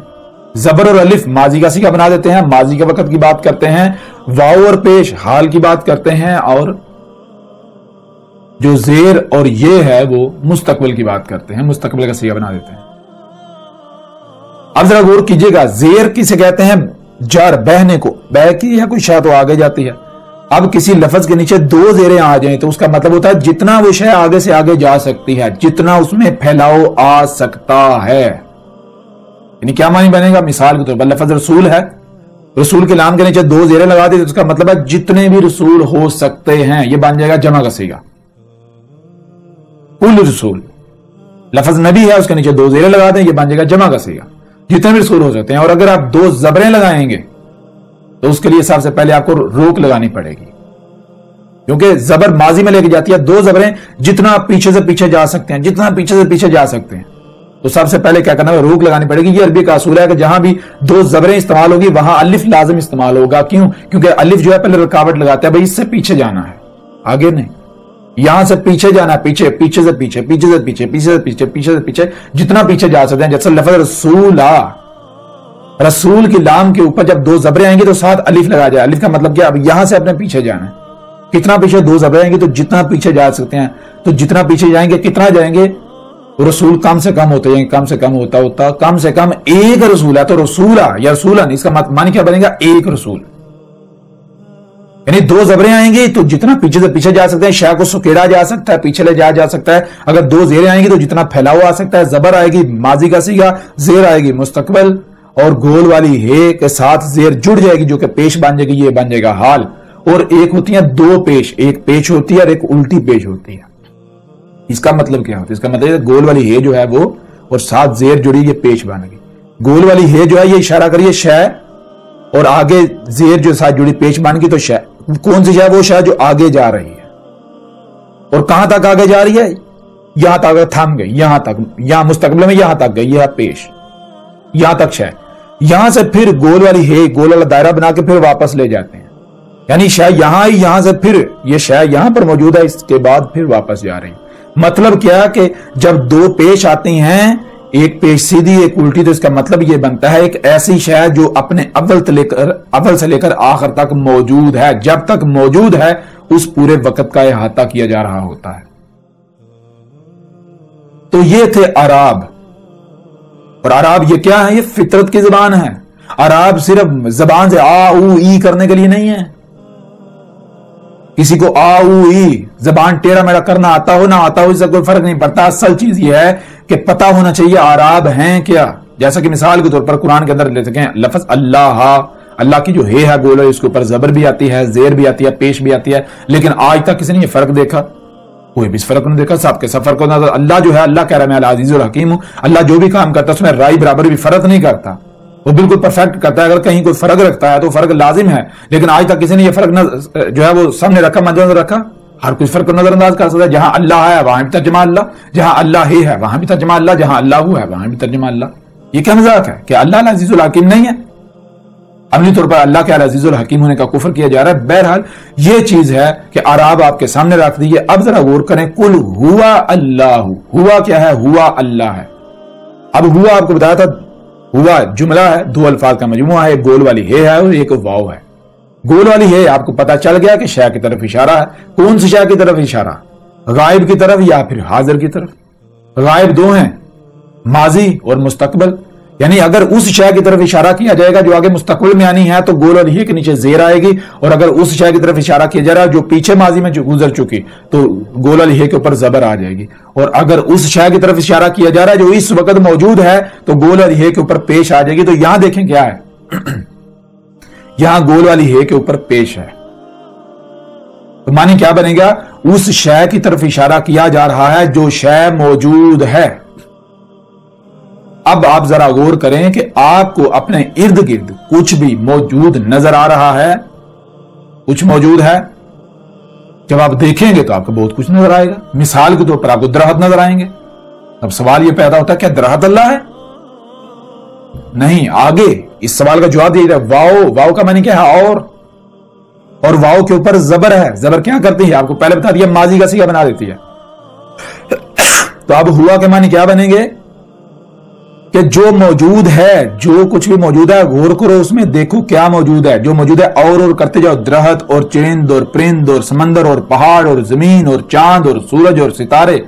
A: زبر اور الف ماضی کا صیغہ بنا دیتے ہیں, ماضی کے وقت کی بات کرتے ہیں. واؤ اور پیش حال کی بات کرتے ہیں, اور جو زیر اور یہ ہے وہ مستقبل کی بات کرتے ہیں, مستقبل کا صیغہ بنا دیتے ہیں. اب ذرا غور کیجئے گا, زیر کسے کہتے ہیں؟ جر, بہنے کو. بہ کی ہے کوئی شے تو آگے جاتی ہے. اب کسی لفظ کے نیچے دو زیریں آ جائیں تو اس کا مطلب ہوتا ہے جتنا وہ شے آگے سے آگے جا سکتی ہے, جتنا اس میں پھیلاؤ آ سکتا ہے. یعنی کیا معنی بنے گا؟ مثال کے طور پر لفظ رسول ہے, رسول کے نام کے نیچے دو زیریں لگا دی تو اس کا مطلب ہے جتنے بھی رسول ہو سکتے ہیں. یہ بن جائے گا جمع کا صیغہ, کل رسول. لفظ نبی ہے, اس کے نیچے دو زیریں لگا دیں, یہ بن جائے گا جمع کا صیغہ, جتنے بھی رسول ہو سکتے ہیں. اور اگر آپ دو زبریں لگائیں گے تو اس کے لیے سب سے پہلے آپ کو روک لگانی پڑے گی، کیونکہ زبر ماضی میں لے کے جاتی ہے، دو زبریں جتنا پیچھے سے پیچھے جا سکتے ہیں، جتنا پیچھے سے پیچھے جا سکتے ہیں، تو سب سے پہلے کیا کرنا ہے، روک لگانی پڑے گی۔ یہ عربی کا اصول ہے کہ جہاں بھی دو زبریں استعمال ہوگی وہاں الف لازم استعمال ہوگا۔ کیوں؟ کیونکہ الف جو ہے پہلے رکاوٹ لگاتا ہے، بھائی اس سے پیچھے جانا ہے، آگے نہیں، یہاں سے پیچھے جانا ہے، پیچھے، پیچھے سے پیچھے، پیچھے سے پیچھے، پیچھے سے پیچھے، پیچھے سے پیچھے، جتنا پیچھے جا سکتے ہیں۔ جیسے لفظ رسولا، رسول کی لام کے اوپر جب دو زبریں آئیں گی تو ساتھ الف لگا جائے۔ الف کا مطلب کیا؟ اب یہاں سے اپنے پیچھے جانا ہے، کتنا پیچھے؟ دو زبریں آئیں گی تو جتنا پیچھے جا سکتے ہیں، تو جتنا پیچھے جائیں گے کتنا جائیں گے؟ رسول کم سے کم ہوتے جائیں گے، کم سے کم ہوتا کم سے کم ایک رسول ہے، تو رسولہ یا رسولن اس کا معنی کیا بنے گا؟ ایک رسول، یعنی دو زبریں آئیں گی تو جتنا پیچھے سے پیچھے جا سکتے ہیں، شے کو سکیڑا جا سکتا ہے، پیچھے لے جا سکتا ہے۔ اگر دو زیریں آئیں گی تو جتنا پھیلاؤ آ سکتا ہے، زبر آئے گی ماضی کا صیغہ، زیر آئے گی مستقبل، اور گول والی ہے کے ساتھ زیر جڑ جائے گی جو کہ پیش بن جائے گی، یہ بن جائے گا حال۔ اور ایک ہوتی ہیں دو پیش، ایک پیش ہوتی ہے اور ایک الٹی پیش ہوتی ہے۔ اس کا مطلب کیا ہوتا ہے؟ اس کا مطلب ہے گول والی ہے جو ہے وہ اور ساتھ زیر جڑی، یہ پیش بن گئی۔ گول والی ہے جو ہے یہ اشارہ کریے شے، اور آگے زیر جو ساتھ جڑی پیش بن گئی، تو شے کون سی شے؟ وہ شے جو آگے جا رہی ہے، اور کہاں تک آگے جا رہی ہے؟ یہاں تک تھم گئی، یہاں تک، یہاں مستقبل میں یہاں تک گئی، یہ پیش، یہاں تک شے۔ یہاں سے پھر گول والی ہے، گول والا دائرہ بنا کے پھر واپس لے جاتے ہیں، یعنی شے یہاں ہی، یہاں سے پھر یہ شے یہاں پر موجود ہے، اس کے بعد پھر واپس جا رہی ہے۔ مطلب کیا کہ جب دو پیش آتی ہیں، ایک پیش سیدھی ایک الٹی، تو اس کا مطلب یہ بنتا ہے ایک ایسی شے جو اپنے اول سے لے کر آخر تک موجود ہے، جب تک موجود ہے اس پورے وقت کا احاطہ کیا جا رہا ہوتا ہے۔ تو یہ تھے اعراب، اور اعراب یہ کیا ہے؟ یہ فطرت کی زبان ہے۔ اعراب صرف زبان سے آ او ای کرنے کے لیے نہیں ہے۔ کسی کو آ او ای زبان ٹیڑا میڑا کرنا آتا ہو نہ آتا ہو، اس سے کوئی فرق نہیں پڑتا۔ اصل چیز یہ ہے کہ پتہ ہونا چاہیے اعراب ہیں کیا۔ جیسا کہ مثال کے طور پر قرآن کے اندر لے سکیں لفظ اللہ، اللہ کی جو ہے گول ہے، اس کے اوپر زبر بھی آتی ہے، زیر بھی آتی ہے، پیش بھی آتی ہے، لیکن آج تک کسی نے یہ فرق دیکھا؟ کوئی بھی فرق نہیں دیکھا، سب کے سب فرق ہوتا ہے۔ اللہ جو ہے، اللہ کہہ رہا ہے میں العزیز الحکیم ہوں، اللہ جو بھی کام کرتا ہے اس میں رائی برابر بھی فرق نہیں کرتا، وہ بالکل پرفیکٹ کرتا ہے۔ اگر کہیں کوئی فرق رکھتا ہے تو فرق لازم ہے، لیکن آج تک کسی نے یہ فرق جو ہے وہ سامنے رکھا، مد نظر رکھا؟ ہر کوئی فرق کو نظر انداز کر سکتا ہے۔ جہاں اللہ ہے وہاں بھی ترجمہ اللہ، جہاں اللہ ہی ہے وہاں بھی ترجمہ اللہ، جہاں اللہ ہے وہاں بھی ترجمہ اللہ۔ یہ کیا مذاق ہے کہ اللہ العزیز الحکیم نہیں ہے؟ عملی طور پر اللہ کے العزیز الحکیم ہونے کا کفر کیا جا رہا ہے۔ بہرحال یہ چیز ہے کہ اعراب آپ کے سامنے رکھ دیجیے۔ اب ذرا غور کریں، قل ہوا اللہ، ہوا کیا ہے؟ ہوا اللہ ہے۔ اب ہوا آپ کو بتایا تھا، ہوا جملہ ہے، دو الفاظ کا مجموعہ ہے، ایک گول والی ہے اور ایک واو ہے۔ گول والی ہے آپ کو پتا چل گیا کہ شے کی طرف اشارہ ہے۔ کون سی شے کی طرف اشارہ؟ غائب کی طرف یا پھر حاضر کی طرف؟ غائب دو ہیں، ماضی اور مستقبل، یعنی اگر اس شے کی طرف اشارہ کیا جائے گا جو آگے مستقبل میں آنی ہے تو گول والی ہے کے نیچے زیر آئے گی، اور اگر اس شے کی طرف اشارہ کیا جا رہا ہے جو پیچھے ماضی میں جو گزر چکی تو گول والی ہے کے اوپر زبر آ جائے گی، اور اگر اس شے کی طرف اشارہ کیا جا رہا ہے جو اس وقت موجود ہے تو گول والی ہے کے اوپر پیش آ جائے گی۔ تو یہاں دیکھیں کیا ہے، یہاں گول والی ہے کے اوپر پیش ہے، تو معنی کیا بنے گا؟ اس شے کی طرف اشارہ کیا جا رہا ہے جو شے موجود ہے۔ اب آپ ذرا غور کریں کہ آپ کو اپنے ارد گرد کچھ بھی موجود نظر آ رہا ہے؟ کچھ موجود ہے؟ جب آپ دیکھیں گے تو آپ کو بہت کچھ نظر آئے گا۔ مثال کے طور پر آپ کو درخت نظر آئیں گے۔ اب سوال یہ پیدا ہوتا ہے کیا درخت اللہ ہے؟ نہیں، آگے اس سوال کا جواب دیا جائے واو، واو کا معنی کیا ہے؟ اور واو کے اوپر زبر ہے۔ زبر کیا کرتی ہے؟ آپ کو پہلے بتا دیا، ماضی کا صیغہ بنا دیتی ہے۔ تو اب ہوا کے معنی کیا بنیں گے؟ کہ جو موجود ہے، جو کچھ بھی موجود ہے، غور کرو اس میں، دیکھو کیا موجود ہے۔ جو موجود ہے اور کرتے جاؤ، درخت اور چرند اور پرند اور سمندر اور پہاڑ اور زمین اور چاند اور سورج اور ستارے،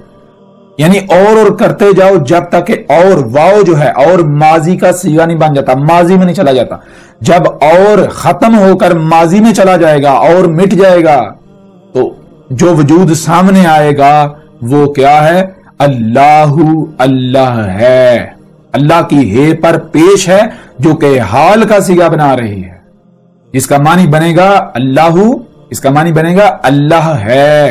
A: یعنی اور کرتے جاؤ جب تک کہ اور واو جو ہے اور ماضی کا صیغہ نہیں بن جاتا، ماضی میں نہیں چلا جاتا۔ جب اور ختم ہو کر ماضی میں چلا جائے گا اور مٹ جائے گا تو جو وجود سامنے آئے گا وہ کیا ہے؟ اللہ، اللہ ہے، اللہ کی ہے پر پیش ہے جو کہ حال کا صیغہ بنا رہی ہے۔ اس کا معنی بنے گا اللہ، اس کا معنی بنے گا اللہ ہے۔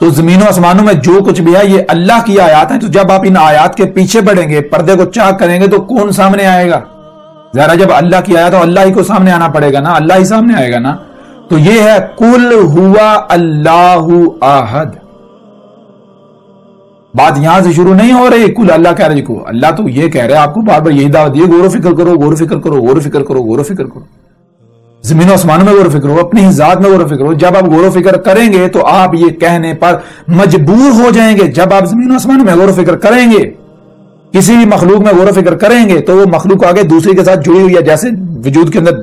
A: تو زمین و آسمانوں میں جو کچھ بھی ہے یہ اللہ کی آیات ہیں. تو جب آپ ان آیات کے پیچھے پڑیں گے, پردے کو چاک کریں گے, تو کون سامنے آئے گا؟ ذرا جب اللہ کی آیات تو اللہ ہی کو سامنے آنا پڑے گا نا, اللہ ہی سامنے آئے گا نا. تو یہ ہے قل ہوا اللہ احد. بات یہاں سے شروع نہیں ہو رہی کل اللہ کہہ رہے کو. اللہ تو یہ کہہ رہے آپ کو بار بار یہی دعوت دیے, غور و فکر کرو, غور و فکر کرو, غور و فکر کرو, غور و فکر کرو. زمین و آسمانوں میں غور و فکر ہو, اپنی ذات میں غور و فکر ہو. جب آپ غور و فکر کریں گے تو آپ یہ کہنے پر مجبور ہو جائیں گے. جب آپ زمین و آسمانوں میں غور و فکر کریں گے, کسی بھی مخلوق میں غور و فکر کریں گے, تو وہ مخلوق آگے دوسری کے ساتھ جڑی ہوئی ہے. جیسے وجود کے اندر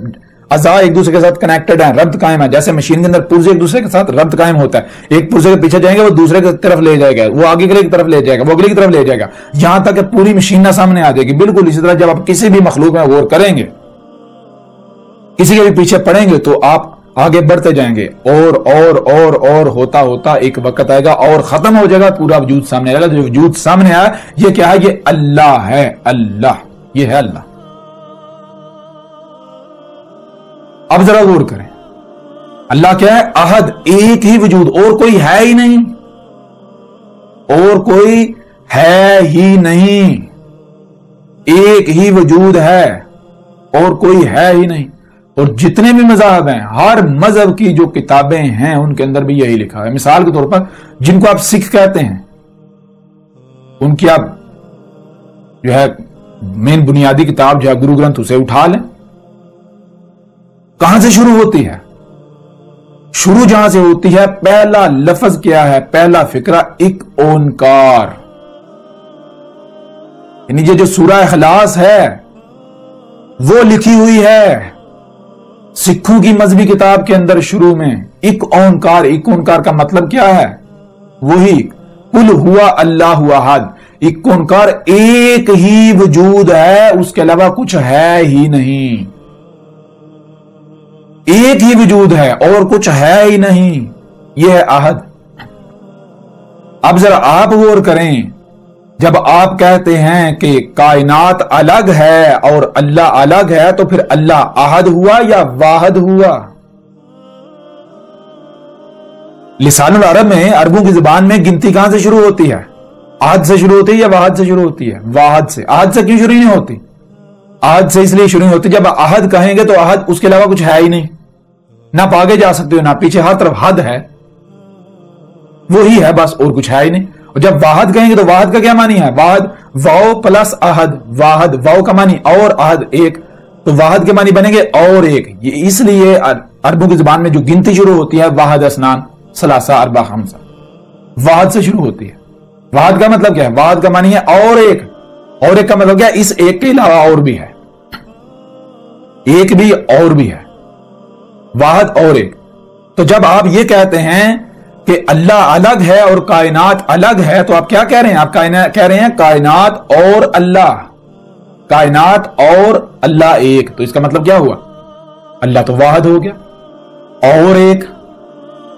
A: اعضاء ایک دوسرے کے ساتھ کنیکٹڈ ہیں, ربط قائم ہے. جیسے مشین کے اندر پرزے ایک دوسرے کے ساتھ ربط قائم ہوتا ہے. ایک پرزے کے پیچھے جائیں گے وہ دوسرے کی طرف لے جائے گا, وہ آگے کی طرف لے جائے گا, وہ اگلی کی طرف لے جائے گا, یہاں تک کہ پوری مشین نہ سامنے آ جائے گی. بالکل اسی طرح جب آپ کسی بھی مخلوق میں غور کریں گے, کسی کے بھی پیچھے پڑیں گے, تو آپ آگے بڑھتے جائیں گے, اور ہوتا ہوتا ایک وقت آئے گا اور ختم ہو جائے گا, پورا وجود سامنے آئے گا. جو وجود سامنے آیا یہ کیا ہے؟ یہ اللہ ہے. اللہ, یہ ہے اللہ. اب ذرا غور کریں, اللہ کیا ہے؟ احد, ایک ہی وجود, اور کوئی ہے ہی نہیں, اور کوئی ہے ہی نہیں. ایک ہی وجود ہے اور کوئی ہے ہی نہیں. اور جتنے بھی مذاہب ہیں, ہر مذہب کی جو کتابیں ہیں ان کے اندر بھی یہی لکھا ہے. مثال کے طور پر جن کو آپ سکھ کہتے ہیں, ان کی آپ جو ہے مین بنیادی کتاب جو ہے گرو گرنتھ, اسے اٹھا لیں. کہاں سے شروع ہوتی ہے؟ شروع جہاں سے ہوتی ہے, پہلا لفظ کیا ہے؟ پہلا فقرہ ایک اونکار. یعنی یہ جو سورہ اخلاص ہے وہ لکھی ہوئی ہے سکھوں کی مذہبی کتاب کے اندر شروع میں. ایک اونکار. ایک اونکار کا مطلب کیا ہے؟ وہی قل ہوا اللہ احد. ایک اونکار, ایک ہی وجود ہے, اس کے علاوہ کچھ ہے ہی نہیں. ایک ہی وجود ہے اور کچھ ہے ہی نہیں. یہ ہے احد. اب ذرا آپ غور کریں, جب آپ کہتے ہیں کہ کائنات الگ ہے اور اللہ الگ ہے, تو پھر اللہ احد ہوا یا واحد ہوا؟ لسان العرب میں, عربوں کی زبان میں گنتی کہاں سے شروع ہوتی ہے؟ احد سے شروع ہوتی ہے یا واحد سے شروع ہوتی ہے؟ واحد سے. احد سے کیوں شروع نہیں ہوتی؟ احد سے اس لیے شروع ہوتی, جب احد کہیں گے تو احد, اس کے علاوہ کچھ ہے ہی نہیں. نہ آپ آگے جا سکتے ہو نہ پیچھے, ہر طرف حد ہے, وہی ہے بس, اور کچھ ہے ہی نہیں. اور جب واحد کہیں گے تو واحد کا کیا معنی ہے؟ واحد, واو پلس احد. واحد, واو کا معنی اور, احد ایک, تو واحد کے معنی بنیں گے اور ایک. یہ اس لیے عربوں کی زبان میں جو گنتی شروع ہوتی ہے, واحد اسنان ثلاثہ اربع خمسہ, واحد سے شروع ہوتی ہے. واحد کا مطلب کیا ہے؟ واحد کا معنی ہے اور ایک. اور ایک کا مطلب کیا ہے؟ اس ایک کے علاوہ اور بھی ہے, ایک بھی اور بھی ہے. واحد اور ایک. تو جب آپ یہ کہتے ہیں کہ اللہ الگ ہے اور کائنات الگ ہے, تو آپ کیا کہہ رہے ہیں؟ آپ کہہ رہے ہیں کائنات اور اللہ, کائنات اور اللہ ایک. تو اس کا مطلب کیا ہوا؟ اللہ تو واحد ہو گیا, اور ایک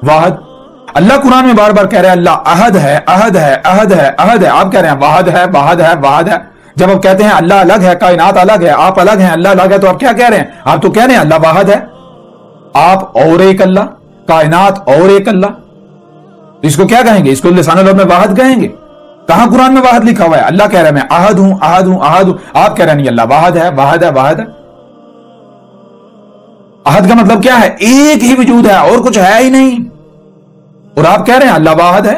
A: واحد. اللہ قرآن میں بار بار کہہ رہے ہیں اللہ احد ہے, احد ہے, احد ہے, احد ہے. آپ کہہ رہے ہیں واحد ہے, واحد ہے, واحد ہے. جب آپ کہتے ہیں اللہ الگ ہے, کائنات الگ ہے, آپ الگ ہیں, اللہ الگ ہے, تو آپ کیا کہہ رہے ہیں؟ آپ تو کہہ رہے ہیں اللہ واحد ہے, آپ اور ایک اللہ, کائنات اور ایک اللہ. اس کو کیا کہیں گے؟ اس کو لسان العرب میں واحد کہیں گے. کہاں قرآن میں واحد لکھا ہوا ہے؟ اللہ کہہ رہے ہیں میں احد ہوں, احد ہوں, احد ہوں. آپ کہہ رہے ہیں نہیں, اللہ واحد ہے, واحد ہے, واحد ہے. احد کا مطلب کیا ہے؟ ایک ہی وجود ہے اور کچھ ہے ہی نہیں. اور آپ کہہ رہے ہیں اللہ واحد ہے.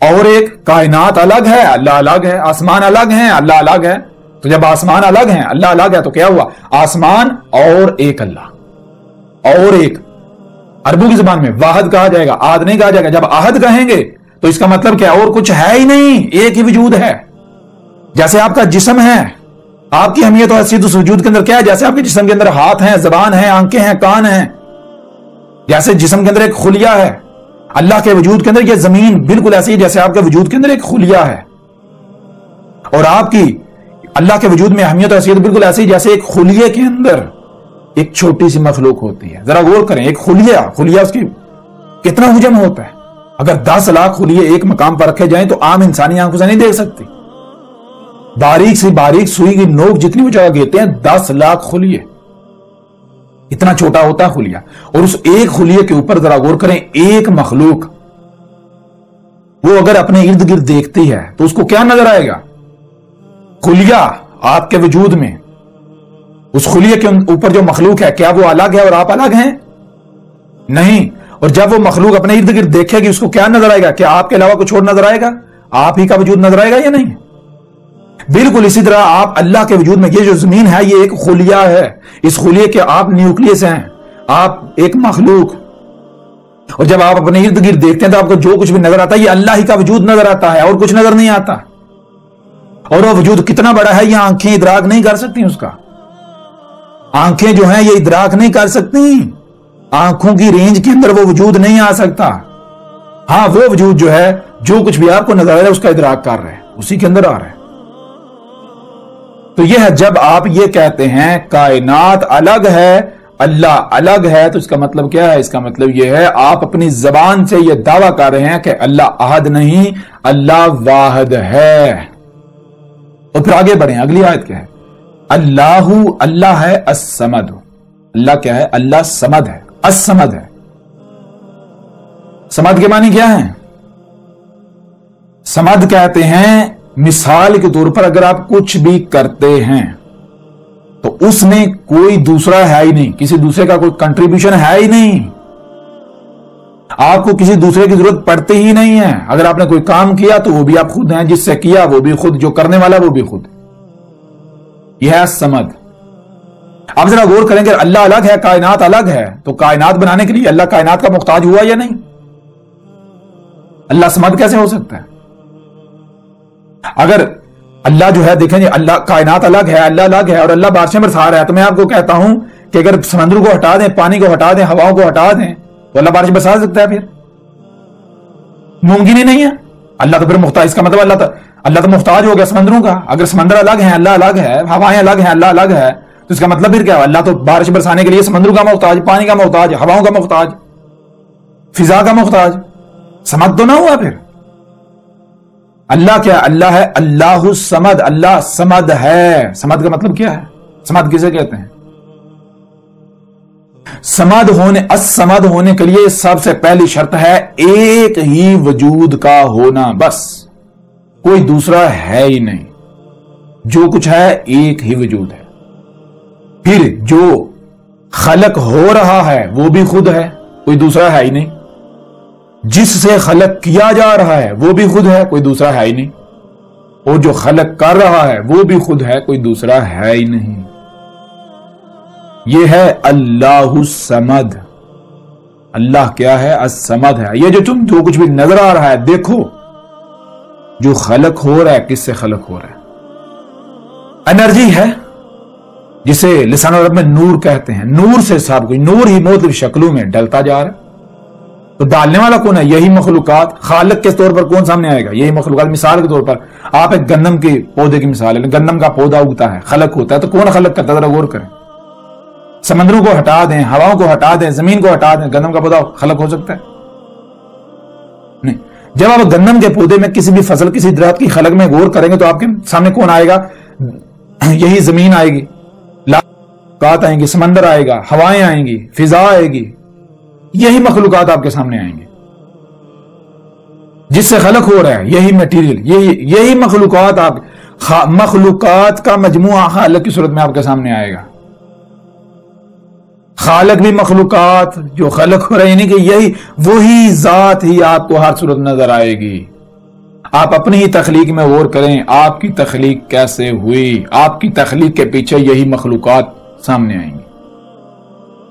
A: اور ایک, کائنات الگ ہے, اللہ الگ ہے, آسمان الگ ہیں, اللہ الگ ہے. تو جب آسمان الگ ہیں, اللہ الگ ہے, تو کیا ہوا؟ آسمان اور ایک اللہ, اور ایک. عربوں کی زبان میں واحد کہا جائے گا, احد نہیں کہا جائے گا. جب احد کہیں گے تو اس کا مطلب کیا؟ اور کچھ ہے ہی نہیں, ایک ہی وجود ہے. جیسے آپ کا جسم ہے, آپ کی اہمیت اور حیثیت اس وجود کے اندر کیا ہے؟ جیسے آپ کے جسم کے اندر ہاتھ ہیں, زبان ہے, آنکھیں ہیں, کان ہیں. جیسے جسم کے اندر ایک خلیہ ہے, اللہ کے وجود کے اندر یہ زمین بالکل ایسی ہے جیسے آپ کے وجود کے اندر ایک خلیہ ہے. اور آپ کی اللہ کے وجود میں اہمیت اور حیثیت بالکل ایسی جیسے ایک خلیے کے اندر ایک چھوٹی سی مخلوق ہوتی ہے. ذرا غور کریں, ایک خلیہ اس کی کتنا حجم ہوتا ہے. اگر 10 لاکھ خلیے ایک مقام پر رکھے جائیں تو عام انسانی آنکھوں سے نہیں دیکھ سکتی. باریک سی باریک سوئی کی نوک جتنی وہ جگہ گھیرتے ہیں, 10 لاکھ خلیے. اتنا چھوٹا ہوتا ہے خلیہ. اور اس ایک خلیے کے اوپر ذرا غور کریں, ایک مخلوق وہ اگر اپنے ارد گرد دیکھتی ہے تو اس کو کیا نظر آئے گا؟ خلیہ آپ کے وجود میں, اس خلیے کے اوپر جو مخلوق ہے کیا وہ الگ ہے اور آپ الگ ہیں؟ نہیں. اور جب وہ مخلوق اپنے ارد گرد دیکھے گی اس کو کیا نظر آئے گا؟ کیا آپ کے علاوہ کچھ اور نظر آئے گا؟ آپ ہی کا وجود نظر آئے گا یا نہیں؟ بالکل اسی طرح آپ اللہ کے وجود میں, یہ جو زمین ہے یہ ایک خلیہ ہے, اس خلیے کے آپ نیوکلیس ہیں, آپ ایک مخلوق. اور جب آپ اپنے ارد گرد دیکھتے ہیں تو آپ کو جو کچھ بھی نظر آتا ہے یہ اللہ ہی کا وجود نظر آتا ہے اور کچھ نظر نہیں آتا. اور وہ وجود کتنا بڑا ہے یہ آنکھیں ادراک نہیں کر سکتی. اس کا آنکھیں جو ہیں یہ ادراک نہیں کر سکتی, آنکھوں کی رینج کے اندر وہ وجود نہیں آ سکتا. ہاں وہ وجود جو ہے جو کچھ بھی آپ کو نظر آ رہا ہے اس کا ادراک کر رہے ہیں, اسی کے اندر آ رہا ہے. تو یہ ہے جب آپ یہ کہتے ہیں کائنات الگ ہے اللہ الگ ہے, تو اس کا مطلب کیا ہے؟ اس کا مطلب یہ ہے آپ اپنی زبان سے یہ دعویٰ کر رہے ہیں کہ اللہ احد نہیں, اللہ واحد ہے. اور پھر آگے بڑھیں, اگلی آیت کیا ہے؟ اللہ ہے الصمد. اللہ کیا ہے؟ اللہ صمد ہے, الصمد ہے. صمد کے معنی کیا ہے؟ صمد کہتے ہیں مثال کے طور پر اگر آپ کچھ بھی کرتے ہیں تو اس میں کوئی دوسرا ہے ہی نہیں, کسی دوسرے کا کوئی کنٹریبیوشن ہے ہی نہیں, آپ کو کسی دوسرے کی ضرورت پڑتی ہی نہیں ہے. اگر آپ نے کوئی کام کیا تو وہ بھی آپ خود ہیں, جس سے کیا وہ بھی خود, جو کرنے والا وہ بھی خود. یہ ہے الصمد. آپ ذرا غور کریں کہ اللہ الگ ہے کائنات الگ ہے, تو کائنات بنانے کے لیے اللہ کائنات کا محتاج ہوا یا نہیں؟ اللہ صمد کیسے ہو سکتا ہے؟ اگر اللہ جو ہے دیکھیں جی اللہ کائنات الگ ہے, اللہ الگ ہے اور اللہ بارشیں برسا رہا ہے, تو میں آپ کو کہتا ہوں کہ اگر سمندر کو ہٹا دیں, پانی کو ہٹا دیں, ہواؤں کو ہٹا دیں تو اللہ بارش برسا سکتا ہے؟ پھر ممکن ہی نہیں ہے. اللہ تو پھر محتاج, اس کا مطلب اللہ تو محتاج ہو گیا سمندروں کا. اگر سمندر الگ ہیں اللہ الگ ہے, ہوائیں الگ ہیں اللہ الگ ہے, تو اس کا مطلب پھر کیا؟ اللہ تو بارش برسانے کے لیے سمندروں کا محتاج, پانی کا محتاج, ہواؤں کا محتاج, فضا کا محتاج. سمد تو نہ ہوا پھر. اللہ کیا؟ اللہ ہے اللہ الصمد, اللہ صمد ہے. صمد کا مطلب کیا ہے؟ صمد کسے کہتے ہیں؟ الصمد ہونے کے لیے سب سے پہلی شرط ہے ایک ہی وجود کا ہونا, بس کوئی دوسرا ہے ہی نہیں. جو کچھ ہے ایک ہی وجود ہے. پھر جو خلق ہو رہا ہے وہ بھی خود ہے, کوئی دوسرا ہے ہی نہیں. جس سے خلق کیا جا رہا ہے وہ بھی خود ہے, کوئی دوسرا ہے ہی نہیں. اور جو خلق کر رہا ہے وہ بھی خود ہے, کوئی دوسرا ہے ہی نہیں. یہ ہے اللہ الصمد. اللہ کیا ہے؟ الصمد ہے. یہ جو کچھ بھی نظر آ رہا ہے دیکھو, جو خلق ہو رہا ہے کس سے خلق ہو رہا ہے؟ انرجی ہے جسے لسان عرب میں نور کہتے ہیں. نور سے سب کچھ, نور ہی مختلف شکلوں میں ڈلتا جا رہا ہے. تو ڈالنے والا کون ہے؟ یہی مخلوقات. خالق کے طور پر کون سامنے آئے گا؟ یہی مخلوقات. مثال کے طور پر آپ ایک گندم کے پودے کی مثال ہے, گندم کا پودا اگتا ہے, خلق ہوتا ہے, تو کون خلق کرتا ہے؟ ذرا غور کریں. سمندروں کو ہٹا دیں, ہواؤں کو ہٹا دیں, زمین کو ہٹا دیں, گندم کا پودا خلق ہو سکتا ہے؟ نہیں. جب آپ گندم کے پودے میں کسی بھی فصل, کسی درخت کی خلق میں غور کریں گے تو آپ کے سامنے کون آئے گا؟ یہی زمین آئے گی, مخلوقات آئیں گی, سمندر آئے گا, ہوائیں آئیں گی, فضا آئے گی. یہی مخلوقات آپ کے سامنے آئیں گے جس سے خلق ہو رہا ہے. یہی میٹیریل, یہی مخلوقات. آپ مخلوقات کا مجموعہ خالق کی صورت میں آپ کے سامنے آئے گا. خالق بھی مخلوقات جو خلق ہو رہے ہیں, یعنی کہ یہی وہی ذات ہی آپ کو ہر صورت نظر آئے گی. آپ اپنی ہی تخلیق میں غور کریں, آپ کی تخلیق کیسے ہوئی. آپ کی تخلیق کے پیچھے یہی مخلوقات سامنے آئیں گی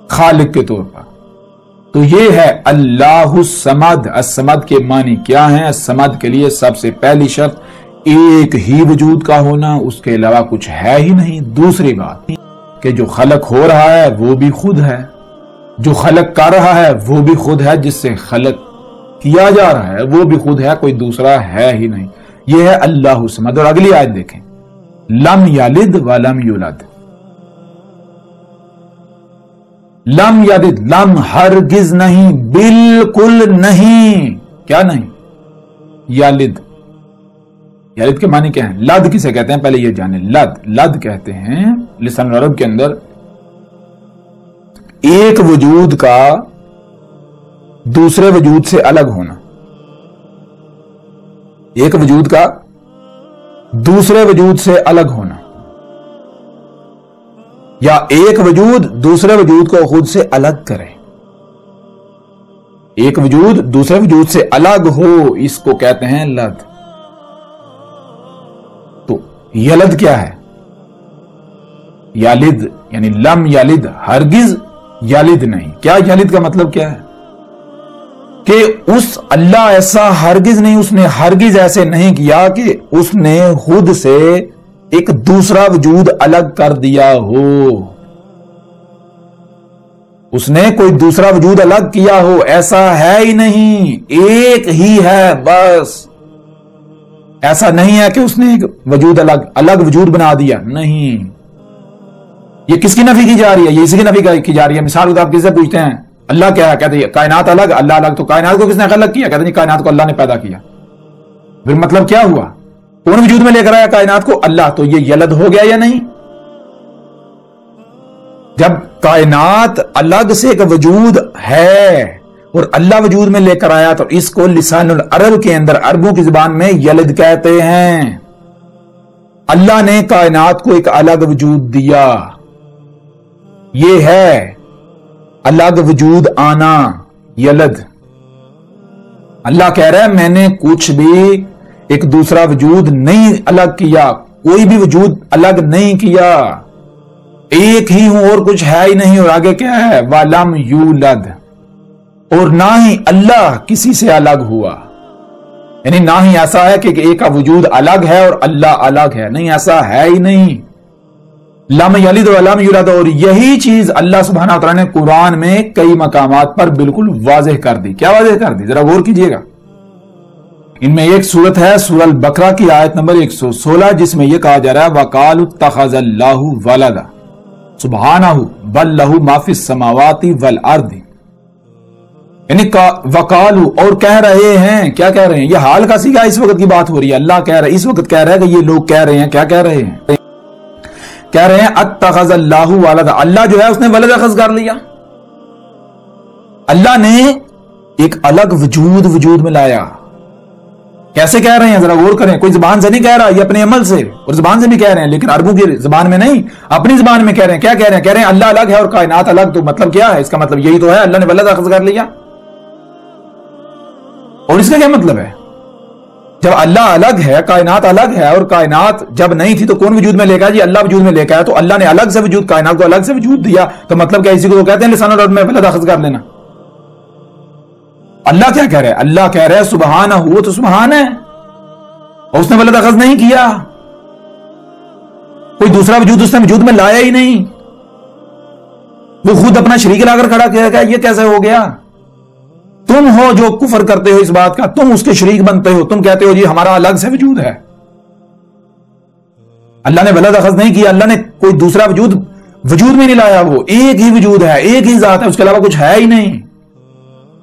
A: خالق کے طور پر. تو یہ ہے اللہ الصمد. الصمد کے معنی کیا ہیں؟ الصمد کے لیے سب سے پہلی شرط ایک ہی وجود کا ہونا, اس کے علاوہ کچھ ہے ہی نہیں. دوسری بات کہ جو خلق ہو رہا ہے وہ بھی خود ہے, جو خلق کر رہا ہے وہ بھی خود ہے, جس سے خلق کیا جا رہا ہے وہ بھی خود ہے, کوئی دوسرا ہے ہی نہیں. یہ ہے اللہ الصمد. اور اگلی آیت دیکھیں, لم یلد ولم یولد. لم یلد, لم ہرگز نہیں, بالکل نہیں. کیا نہیں؟ یلد. یلد کے معنی کیا ہیں؟ لد کسے کہتے ہیں پہلے یہ جانیں. لد کہتے ہیں لسان عرب کے اندر ایک وجود کا دوسرے وجود سے الگ ہونا، ایک وجود کا دوسرے وجود سے الگ ہونا، یا ایک وجود دوسرے وجود کو خود سے الگ کرے، ایک وجود دوسرے وجود سے الگ ہو، اس کو کہتے ہیں لد۔ تو یلد کیا ہے؟ یالد یعنی لم یلد، ہرگز یلد نہیں۔ کیا یلد کا مطلب کیا ہے؟ کہ اس اللہ ایسا ہرگز نہیں، اس نے ہرگز ایسے نہیں کیا کہ اس نے خود سے ایک دوسرا وجود الگ کر دیا ہو، اس نے کوئی دوسرا وجود الگ کیا ہو، ایسا ہے ہی نہیں، ایک ہی ہے بس۔ ایسا نہیں ہے کہ اس نے ایک وجود الگ وجود بنا دیا، نہیں۔ یہ کس کی نفی کی جا رہی ہے؟ یہ اسی کی نفی کی جا رہی ہے۔ مثال آپ کسی سے پوچھتے ہیں اللہ کیا ہے، کہتے ہیں کائنات الگ، اللہ الگ۔ تو کائنات کو کس نے الگ کیا؟ کہتے ہیں کائنات کو اللہ نے پیدا کیا۔ پھر مطلب کیا ہوا؟ کون وجود میں لے کر آیا کائنات کو؟ اللہ۔ تو یہ یلد ہو گیا یا نہیں؟ جب کائنات الگ سے ایک وجود ہے اور اللہ وجود میں لے کر آیا تو اس کو لسان العرب کے اندر، عربوں کی زبان میں یلد کہتے ہیں۔ اللہ نے کائنات کو ایک الگ وجود دیا، یہ ہے الگ وجود آنا، یلد۔ اللہ کہہ رہا ہے میں نے کچھ بھی ایک دوسرا وجود نہیں الگ کیا، کوئی بھی وجود الگ نہیں کیا، ایک ہی ہوں اور کچھ ہے ہی نہیں۔ اور آگے کیا ہے؟ وَلَمْ يُولَدْ، اور نہ ہی اللہ کسی سے الگ ہوا، یعنی نہ ہی ایسا ہے کہ ایک کا وجود الگ ہے اور اللہ الگ ہے، نہیں، ایسا ہے ہی نہیں۔ لم یلد ولم یولد، اور یہی چیز اللہ سبحانہ وتعالی نے قرآن میں کئی مقامات پر بالکل واضح کر دی۔ کیا واضح کر دی؟ ذرا غور کیجئے گا۔ ان میں ایک سورت ہے سورہ البقرہ کی آیت نمبر 116، جس میں یہ کہا جا رہا ہے وَقَالُوا اتَّخَذَ اللَّهُ وَلَدًا سُبْحَانَهُ بَل لَّهُ مَا فِي السَّمَاوَاتِ وَالْأَرْضِ، یعنی وقالو، اور کہہ رہے ہیں۔ کیا کہہ رہے ہیں؟ یہ حال کا سیگا اس وقت کی بات ہو رہی ہے۔ اللہ کہہ رہا ہے، اس وقت کہہ رہا ہے کہ یہ لوگ کہہ رہے ہیں، کیا کہہ رہے ہیں؟ کہہ رہے ہیں اتخذ اللہ ولدا، اللہ جو ہے اس نے ولد اخذ کر لیا۔ اللہ نے ایک الگ وجود میں لایا۔ کیسے کہہ رہے ہیں؟ ذرا غور کریں۔ کوئی زبان سے نہیں کہہ رہا، یہ اپنے عمل سے اور زبان سے بھی کہہ رہے ہیں، لیکن عربوں کی زبان میں نہیں، اپنی زبان میں کہہ رہے ہیں۔ کیا کہہ رہے ہیں؟ کہہ رہے ہیں اللہ الگ ہے اور کائنات الگ۔ تو مطلب کیا ہے اس کا؟ مطلب یہی تو ہے، اللہ نے ولد اخذ کر لیا۔ اور اس کا کیا مطلب ہے؟ جب اللہ الگ ہے، کائنات الگ ہے، اور کائنات جب نہیں تھی تو کون وجود میں لے کے آیا؟ جی اللہ وجود میں لے کے آیا۔ تو اللہ نے الگ سے وجود، کائنات کو الگ سے وجود دیا، تو مطلب کیا؟ اسی کو تو کہتے ہیں لسان العرب میں ولد اخذ کر لینا۔ اللہ کیا کہہ رہے ہیں؟ اللہ کہہ رہے ہیں سبحانہ، وہ تو سبحان ہے، اور اس نے ولد اخذ نہیں کیا، کوئی دوسرا وجود اس نے وجود میں لایا ہی نہیں، وہ خود اپنا شریک لا کر کھڑا کیا گیا۔ یہ کیسے ہو گیا؟ تم ہو جو کفر کرتے ہو اس بات کا، تم اس کے شریک بنتے ہو، تم کہتے ہو جی ہمارا الگ سے وجود ہے۔ اللہ نے ولد اخذ نہیں کیا، اللہ نے کوئی دوسرا وجود میں نہیں لایا، وہ ایک ہی وجود ہے، ایک ہی ذات ہے، اس کے علاوہ کچھ ہے ہی نہیں۔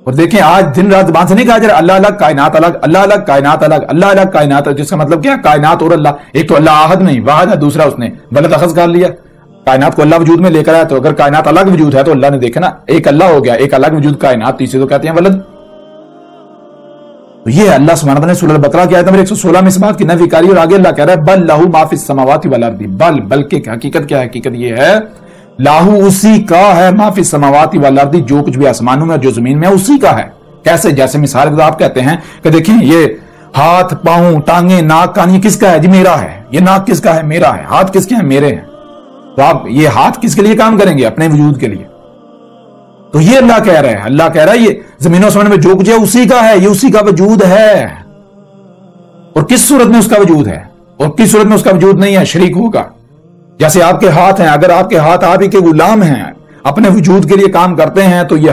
A: اور دیکھیں آج دن رات زبان سے نہیں کہا جا رہا اللہ الگ کائنات الگ، اللہ الگ کائنات الگ، اللہ الگ کائنات الگ، جس کا مطلب کیا؟ کائنات اور اللہ، ایک تو اللہ احد نہیں، واحد ہے، دوسرا اس نے ولد اخذ کر لیا، کائنات کو اللہ وجود میں لے کر آیا۔ تو اگر کائنات الگ وجود ہے تو اللہ نے دیکھا نا، ایک اللہ ہو گیا، ایک الگ وجود کائنات، تیسرے تو کہتے ہیں ولد۔ تو یہ ہے اللہ سبحانہ وتعالی نے سورہ البقرہ کی آیت نمبر 116 میں اس بات کی نفی کری، اور آگے اللہ کہہ رہا ہے بل لہو ما فی السماوات والارض، بلکہ حقیقت کیا ہے؟ حقیقت یہ ہے لاہو اسی کا ہے، ما فی السماوات والارض، جو کچھ بھی آسمانوں میں اور جو زمین میں اسی کا ہے۔ کیسے؟ جیسے مثال کے طور آپ کہتے ہیں کہ دیکھیں یہ ہاتھ، پاؤں، ٹانگیں، ناک، کان، یہ کس کا ہے؟ جی میرا ہے۔ یہ ناک کس کا ہے؟ میرا ہے۔ ہاتھ کس کے ہیں؟ میرے ہیں۔ تو آپ یہ ہاتھ کس کے لیے کام کریں گے؟ اپنے وجود کے لیے۔ تو یہ اللہ کہہ رہا ہے، اللہ کہہ رہا ہے یہ زمین و آسمان میں جو کچھ ہے اسی کا ہے، یہ اسی کا وجود ہے۔ اور کس صورت میں اس کا وجود ہے اور کس صورت میں اس کا وجود نہیں ہے؟ شریک ہوگا۔ جیسے آپ کے ہاتھ ہیں، اگر آپ کے ہاتھ آپ ہی کے غلام ہیں، اپنے وجود کے لیے کام کرتے ہیں، تو یہ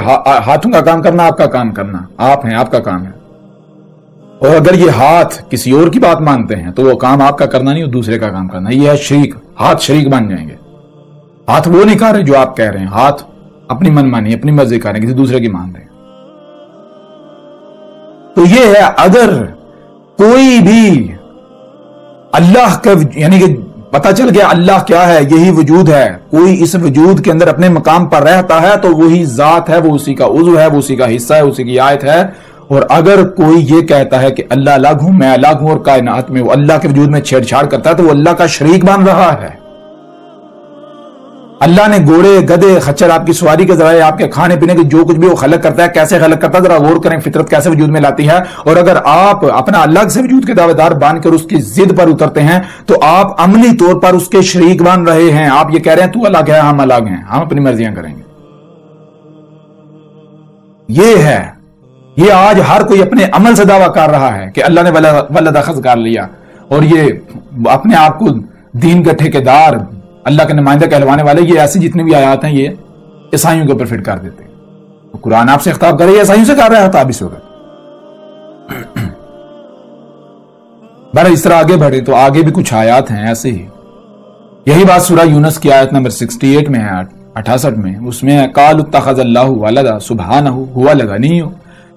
A: ہاتھوں کا کام کرنا آپ کا کام کرنا، آپ ہیں، آپ کا کام ہے۔ اور اگر یہ ہاتھ کسی اور کی بات مانتے ہیں تو وہ کام آپ کا کرنا نہیں، وہ دوسرے کا کام کرنا، یہ ہے شریک۔ ہاتھ شریک بن جائیں گے۔ ہاتھ وہ نہیں کر رہے جو آپ کہہ رہے ہیں، ہاتھ اپنی من مانی، اپنی مرضی کر رہے ہیں، کسی دوسرے کی مان رہے ہیں۔ تو یہ ہے اگر کوئی بھی اللہ کا یعنی کہ پتہ چل گیا اللہ کیا ہے، یہی وجود ہے. کوئی اس وجود کے اندر اپنے مقام پر رہتا ہے تو وہی ذات ہے، وہ اسی کا عضو ہے، وہ اسی کا حصہ ہے، اسی کی آیت ہے. اور اگر کوئی یہ کہتا ہے کہ اللہ الگ ہوں، میں الگ ہوں، اور کائنات میں وہ اللہ کے وجود میں چھیڑ چھاڑ کرتا ہے تو وہ اللہ کا شریک بن رہا ہے. اللہ نے گھوڑے، گدھے، خچر آپ کی سواری کے ذرائع، آپ کے کھانے پینے کے جو کچھ بھی وہ خلق کرتا ہے، کیسے خلق کرتا ہے ذرا غور کریں، فطرت کیسے وجود میں لاتی ہے. اور اگر آپ اپنا الگ سے وجود کے دعوے دار بن کر اس کی ضد پر اترتے ہیں تو آپ عملی طور پر اس کے شریک بن رہے ہیں. آپ یہ کہہ رہے ہیں تو الگ ہے، ہم الگ ہیں، ہم اپنی مرضیاں کریں گے. یہ ہے، یہ آج ہر کوئی اپنے عمل سے دعویٰ کر رہا ہے کہ اللہ نے ولد اخذ کر لیا، اور یہ اپنے آپ کو دین کے ٹھیکیدار، اللہ کے نمائندہ کہلوانے والے. یہ ایسی جتنی بھی آیات ہیں یہ عیسائیوں کے اوپر فٹ کر دیتے ہیں. قرآن آپ سے خطاب کر رہے ہیں، عیسائیوں سے کر رہا ہے خطاب اس وقت. بہرحال اس طرح آگے بڑھے تو آگے بھی کچھ آیات ہیں ایسے ہی. یہی بات سورہ یونس کی آیت نمبر 68 میں ہے، 68 میں. اس میں قالوا اتخذ اللہ ولدا سبحانہ هو الغنی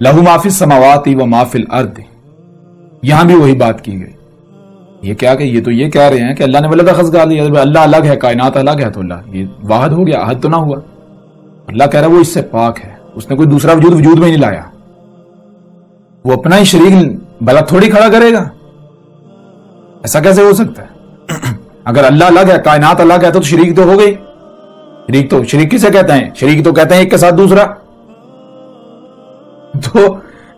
A: لہ ما فی السماوات و ما فی الارض. یہاں بھی وہی بات کی گئی. یہ کیا کہ یہ تو یہ کہہ رہے ہیں کہ اللہ نے ولد اخذ کر لیا، اللہ الگ ہے، کائنات الگ ہے، تو اللہ یہ واحد ہو گیا، احد تو نہ ہوا. اللہ کہہ رہا ہے وہ اس سے پاک ہے، اس نے کوئی دوسرا وجود میں نہیں لایا. وہ اپنا ہی شریک بلا تھوڑی کھڑا کرے گا، ایسا کیسے ہو سکتا ہے؟ اگر اللہ الگ ہے، کائنات الگ ہے تو شریک تو ہو گئی. شریک کسے کہتے ہیں؟ شریک تو کہتے ہیں ایک کے ساتھ دوسرا. تو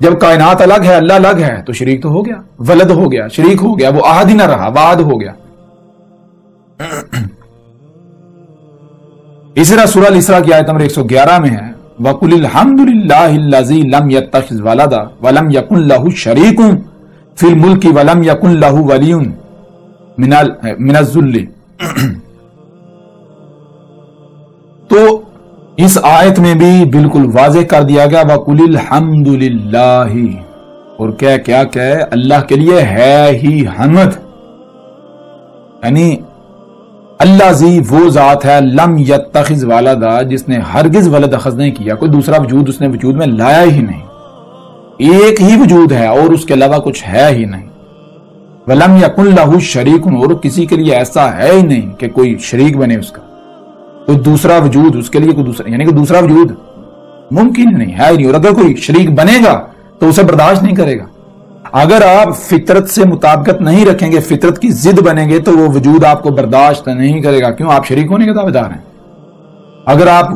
A: جب کائنات الگ ہے، اللہ الگ ہے تو شریک تو ہو گیا، ولد ہو گیا، شریک ہو گیا، وہ احد ہی نہ رہا، واحد ہو گیا. اسی طرح سورہ الاسراء کی آیت نمبر 111 میں ہے وَقُلِ الْحَمْدُ لِلَّهِ الَّذِي لَمْ يَتَّخِذْ وَلَدًا وَلَمْ يَكُنْ لَهُ شَرِيكٌ فِي الْمُلْكِ وَلَمْ يَكُنْ لَهُ وَلِيٌّ مِنَ الذُّلِّ. تو اس آیت میں بھی بالکل واضح کر دیا گیا وَقُلِ الْحَمْدُ لِلَّهِ، اور کیا کہ اللہ کے لیے ہے ہی حمد. یعنی اللہ زی وہ ذات ہے لم یتخذ ولدا، جس نے ہرگز ولد اخذ نہیں کیا، کوئی دوسرا وجود اس نے وجود میں لایا ہی نہیں. ایک ہی وجود ہے اور اس کے علاوہ کچھ ہے ہی نہیں. ولم یکن لہ شریک، اور کسی کے لیے ایسا ہے ہی نہیں کہ کوئی شریک بنے اس کا، کوئی دوسرا وجود اس کے لیے، کوئی دوسرا یعنی کہ دوسرا وجود ممکن نہیں ہے ہی نہیں. اور اگر کوئی شریک بنے گا تو اسے برداشت نہیں کرے گا. اگر آپ فطرت سے مطابقت نہیں رکھیں گے، فطرت کی ضد بنیں گے تو وہ وجود آپ کو برداشت نہیں کرے گا. کیوں؟ آپ شریک ہونے کے دعوے دار ہیں. اگر آپ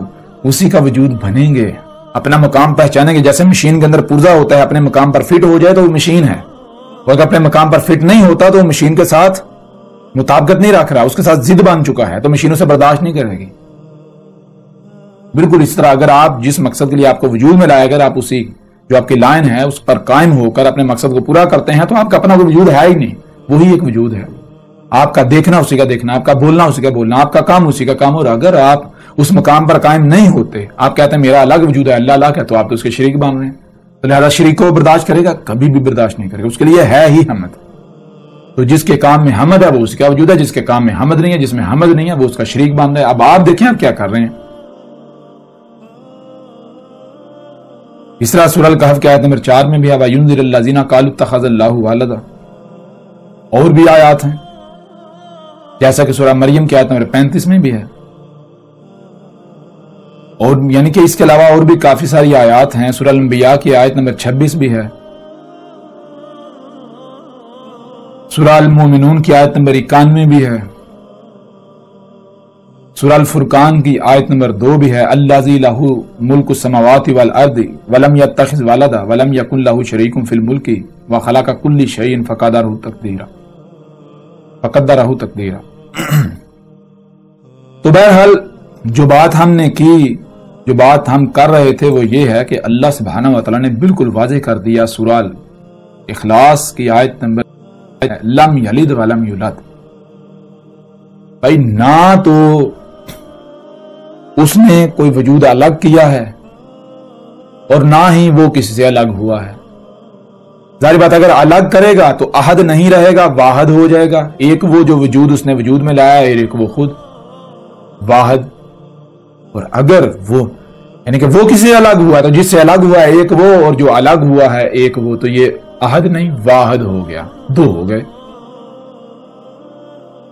A: اسی کا وجود بنیں گے، اپنا مقام پہچانیں گے، جیسے مشین کے اندر پرزہ ہوتا ہے، اپنے مقام پر فٹ ہو جائے تو وہ مشین ہے، اور اگر اپنے مقام پر فٹ نہیں ہوتا تو وہ مشین کے ساتھ مطابقت نہیں رکھ رہا، اس کے ساتھ ضد بن چکا ہے، تو مشین اسے برداشت نہیں کرے گی. بالکل اس طرح اگر آپ جس مقصد کے لیے آپ کو وجود میں لائے، اگر آپ اسی جو آپ کی لائن ہے اس پر قائم ہو کر اپنے مقصد کو پورا کرتے ہیں تو آپ کا اپنا کوئی وجود ہے ہی نہیں، وہی ایک وجود ہے. آپ کا دیکھنا اسی کا دیکھنا، آپ کا بولنا اسی کا بولنا، آپ کا کام اسی کا کام. اور اگر آپ اس مقام پر قائم نہیں ہوتے، آپ کہتے ہیں میرا الگ وجود ہے، اللہ الگ ہے، تو آپ تو اس کے شریک بن رہے ہیں. تو لہذا شریک کو برداشت کرے گا؟ کبھی بھی برداشت نہیں کرے گا. اس کے لیے ہے ہی حمد. تو جس کے کام میں حمد ہے وہ اس کا وجود ہے، جس کے کام میں حمد نہیں ہے، جس میں حمد نہیں ہے وہ اس کا شریک بن رہا ہے. اب آپ دیکھیں آپ کیا کر رہے ہیں. اس طرح سورہ الکہف کی آیت نمبر 4 میں بھی ہے وَيُنذِرَ الَّذِينَ قَالُوا اتَّخَذَ اللَّهُ وَلَدًا. اور بھی آیات ہیں جیسا کہ سورہ مریم کی آیت نمبر 35 میں بھی ہے. اور یعنی کہ اس کے علاوہ اور بھی کافی ساری آیات ہیں. سورہ الانبیاء کی آیت نمبر 26 بھی ہے. سورہ المومنون کی آیت نمبر 91 بھی ہے. سورہ الفرقان کی آیت نمبر 2 بھی ہے الذی لہ ملک السماوات والارض ولم یتخذ ولدا ولم یکن لہ شریک فی الملک وخلق کل شیء فقدرہ تقدیرا. تو بہرحال جو بات ہم نے کی، جو بات ہم کر رہے تھے وہ یہ ہے کہ اللہ سبحانہ وتعالی نے بالکل واضح کر دیا سورہ اخلاص کی آیت نمبر لم یلد ولم یولد. بھائی نہ تو اس نے کوئی وجود الگ کیا ہے اور نہ ہی وہ کسی سے الگ ہوا ہے. ظاہر بات اگر الگ کرے گا تو احد نہیں رہے گا، واحد ہو جائے گا. ایک وہ جو وجود اس نے وجود میں لایا ہے، ایک وہ خود واحد. اور اگر وہ یعنی کہ وہ کسی سے الگ ہوا ہے تو جس سے الگ ہوا ہے ایک وہ، اور جو الگ ہوا ہے ایک وہ، تو یہ احد نہیں واحد ہو گیا، دو ہو گئے.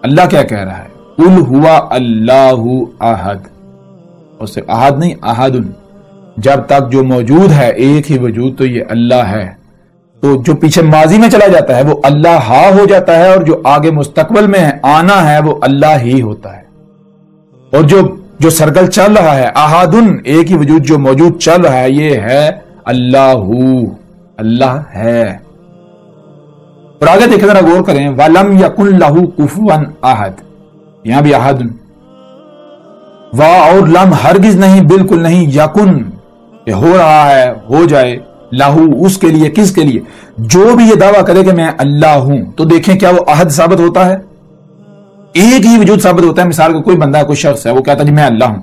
A: اللہ کیا کہہ رہا ہے؟ قل ہوا اللہ احد، اور صرف احد نہیں، احد، جب تک جو موجود ہے ایک ہی وجود تو یہ اللہ ہے، تو جو پیچھے ماضی میں چلا جاتا ہے وہ اللہ ہا ہو جاتا ہے، اور جو آگے مستقبل میں آنا ہے وہ اللہ ہی ہوتا ہے، اور جو سرکل چل رہا ہے احدن، ایک ہی وجود جو موجود چل رہا ہے یہ ہے اللہ، اللہ ہے۔ اور آگے دیکھیں ذرا غور کریں، وَلَمْ يَكُنْ لَهُ كُفُوًا أَحَدٌ، یہاں بھی احد، وا اور لم ہرگز نہیں، بالکل نہیں، یکن یہ ہو رہا ہے، ہو جائے، لہو اس کے لیے، کس کے لیے؟ جو بھی یہ دعویٰ کرے کہ میں اللہ ہوں، تو دیکھیں کیا وہ احد ثابت ہوتا ہے؟ ایک ہی وجود ثابت ہوتا ہے۔ مثال کا کوئی بندہ ہے، کوئی شخص ہے، وہ کہتا ہے جی میں اللہ ہوں،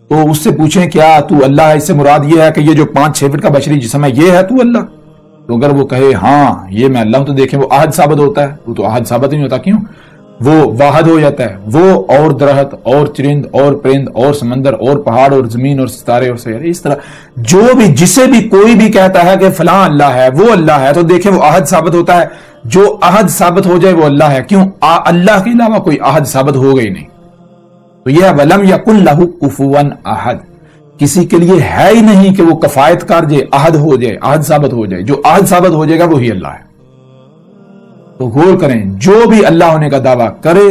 A: تو اس سے پوچھیں کیا تو اللہ ہے؟ اس سے مراد یہ ہے کہ یہ جو 5-6 فٹ کا بشری جسم ہے یہ ہے تو اللہ؟ تو اگر وہ کہے ہاں یہ میں اللہ ہوں، تو دیکھیں وہ احد ثابت ہوتا ہے؟ وہ تو احد ثابت نہیں ہوتا، کیوں؟ وہ واحد ہو جاتا ہے، وہ اور درخت اور چرند اور پرند اور سمندر اور پہاڑ اور زمین اور ستارے اور سیارے، اس طرح جو بھی جسے بھی کوئی بھی کہتا ہے کہ فلاں اللہ ہے، وہ اللہ ہے، تو دیکھیں وہ احد ثابت ہوتا ہے۔ جو احد ثابت ہو جائے وہ اللہ ہے، کیوں؟ اللہ کے علاوہ کوئی احد ثابت ہو گئی نہیں۔ تو یہ وَلَمْ يَكُنْ لَهُ كُفُوًا أَحَدٌ، کسی کے لیے ہے ہی نہیں کہ وہ کفایت کر جائے، احد ہو جائے، احد ثابت ہو جائے۔ جو احد ثابت ہو جائے گا وہی اللہ ہے۔ تو غور کریں، جو بھی اللہ ہونے کا دعویٰ کرے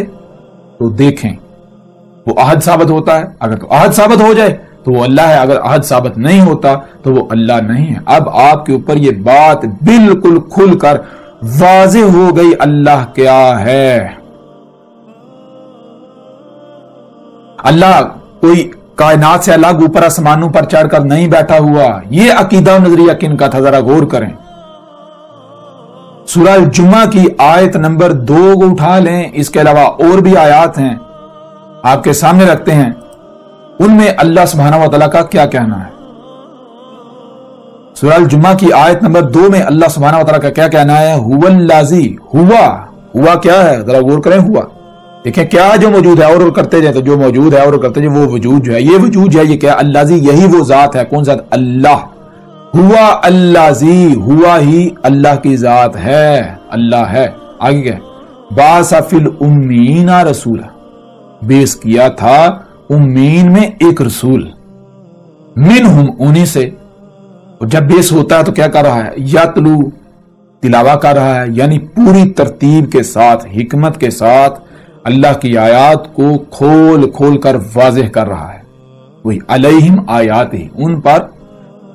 A: تو دیکھیں وہ احد ثابت ہوتا ہے، اگر تو احد ثابت ہو جائے تو وہ اللہ ہے، اگر احد ثابت نہیں ہوتا تو وہ اللہ نہیں ہے۔ اب آپ کے اوپر یہ بات بالکل کھل کر واضح ہو گئی، اللہ کیا ہے۔ اللہ کوئی کائنات سے الگ اوپر آسمانوں پر چڑھ کر نہیں بیٹھا ہوا۔ یہ عقیدہ نظریہ کن کا تھا؟ ذرا غور کریں، سورہ الجمعہ کی آیت نمبر 2 کو اٹھا لیں، اس کے علاوہ اور بھی آیات ہیں آپ کے سامنے رکھتے ہیں، ان میں اللہ سبحانہ و تعالیٰ کا کیا کہنا ہے۔ سورہ الجمعہ کی آیت نمبر 2 میں اللہ سبحانہ و تعالیٰ کا کیا کہنا ہے؟ هو الذی، ہوا کیا ہے؟ ذرا غور کریں، ہوا دیکھیں کیا جو موجود ہے، اور کرتے جائیں تو جو موجود ہے اور کرتے جائیں، وہ وجود جو ہے، یہ وجود جو ہے یہ کیا؟ الذی، یہی وہ ذات ہے، کون ذات؟ اللہ۔ ہوا الذی، ہوا ہی اللہ کی ذات ہے، اللہ ہے۔ آگے کیا؟ بعث فی الامین رسولا، بیس کیا تھا امین میں ایک رسول، منہم، انہی سے۔ اور جب بیس ہوتا ہے تو کیا کر رہا ہے؟ یتلو، تلاوہ کر رہا ہے، یعنی پوری ترتیب کے ساتھ، حکمت کے ساتھ اللہ کی آیات کو کھول کھول کر واضح کر رہا ہے۔ وہی علیہم آیات ہی، ان پر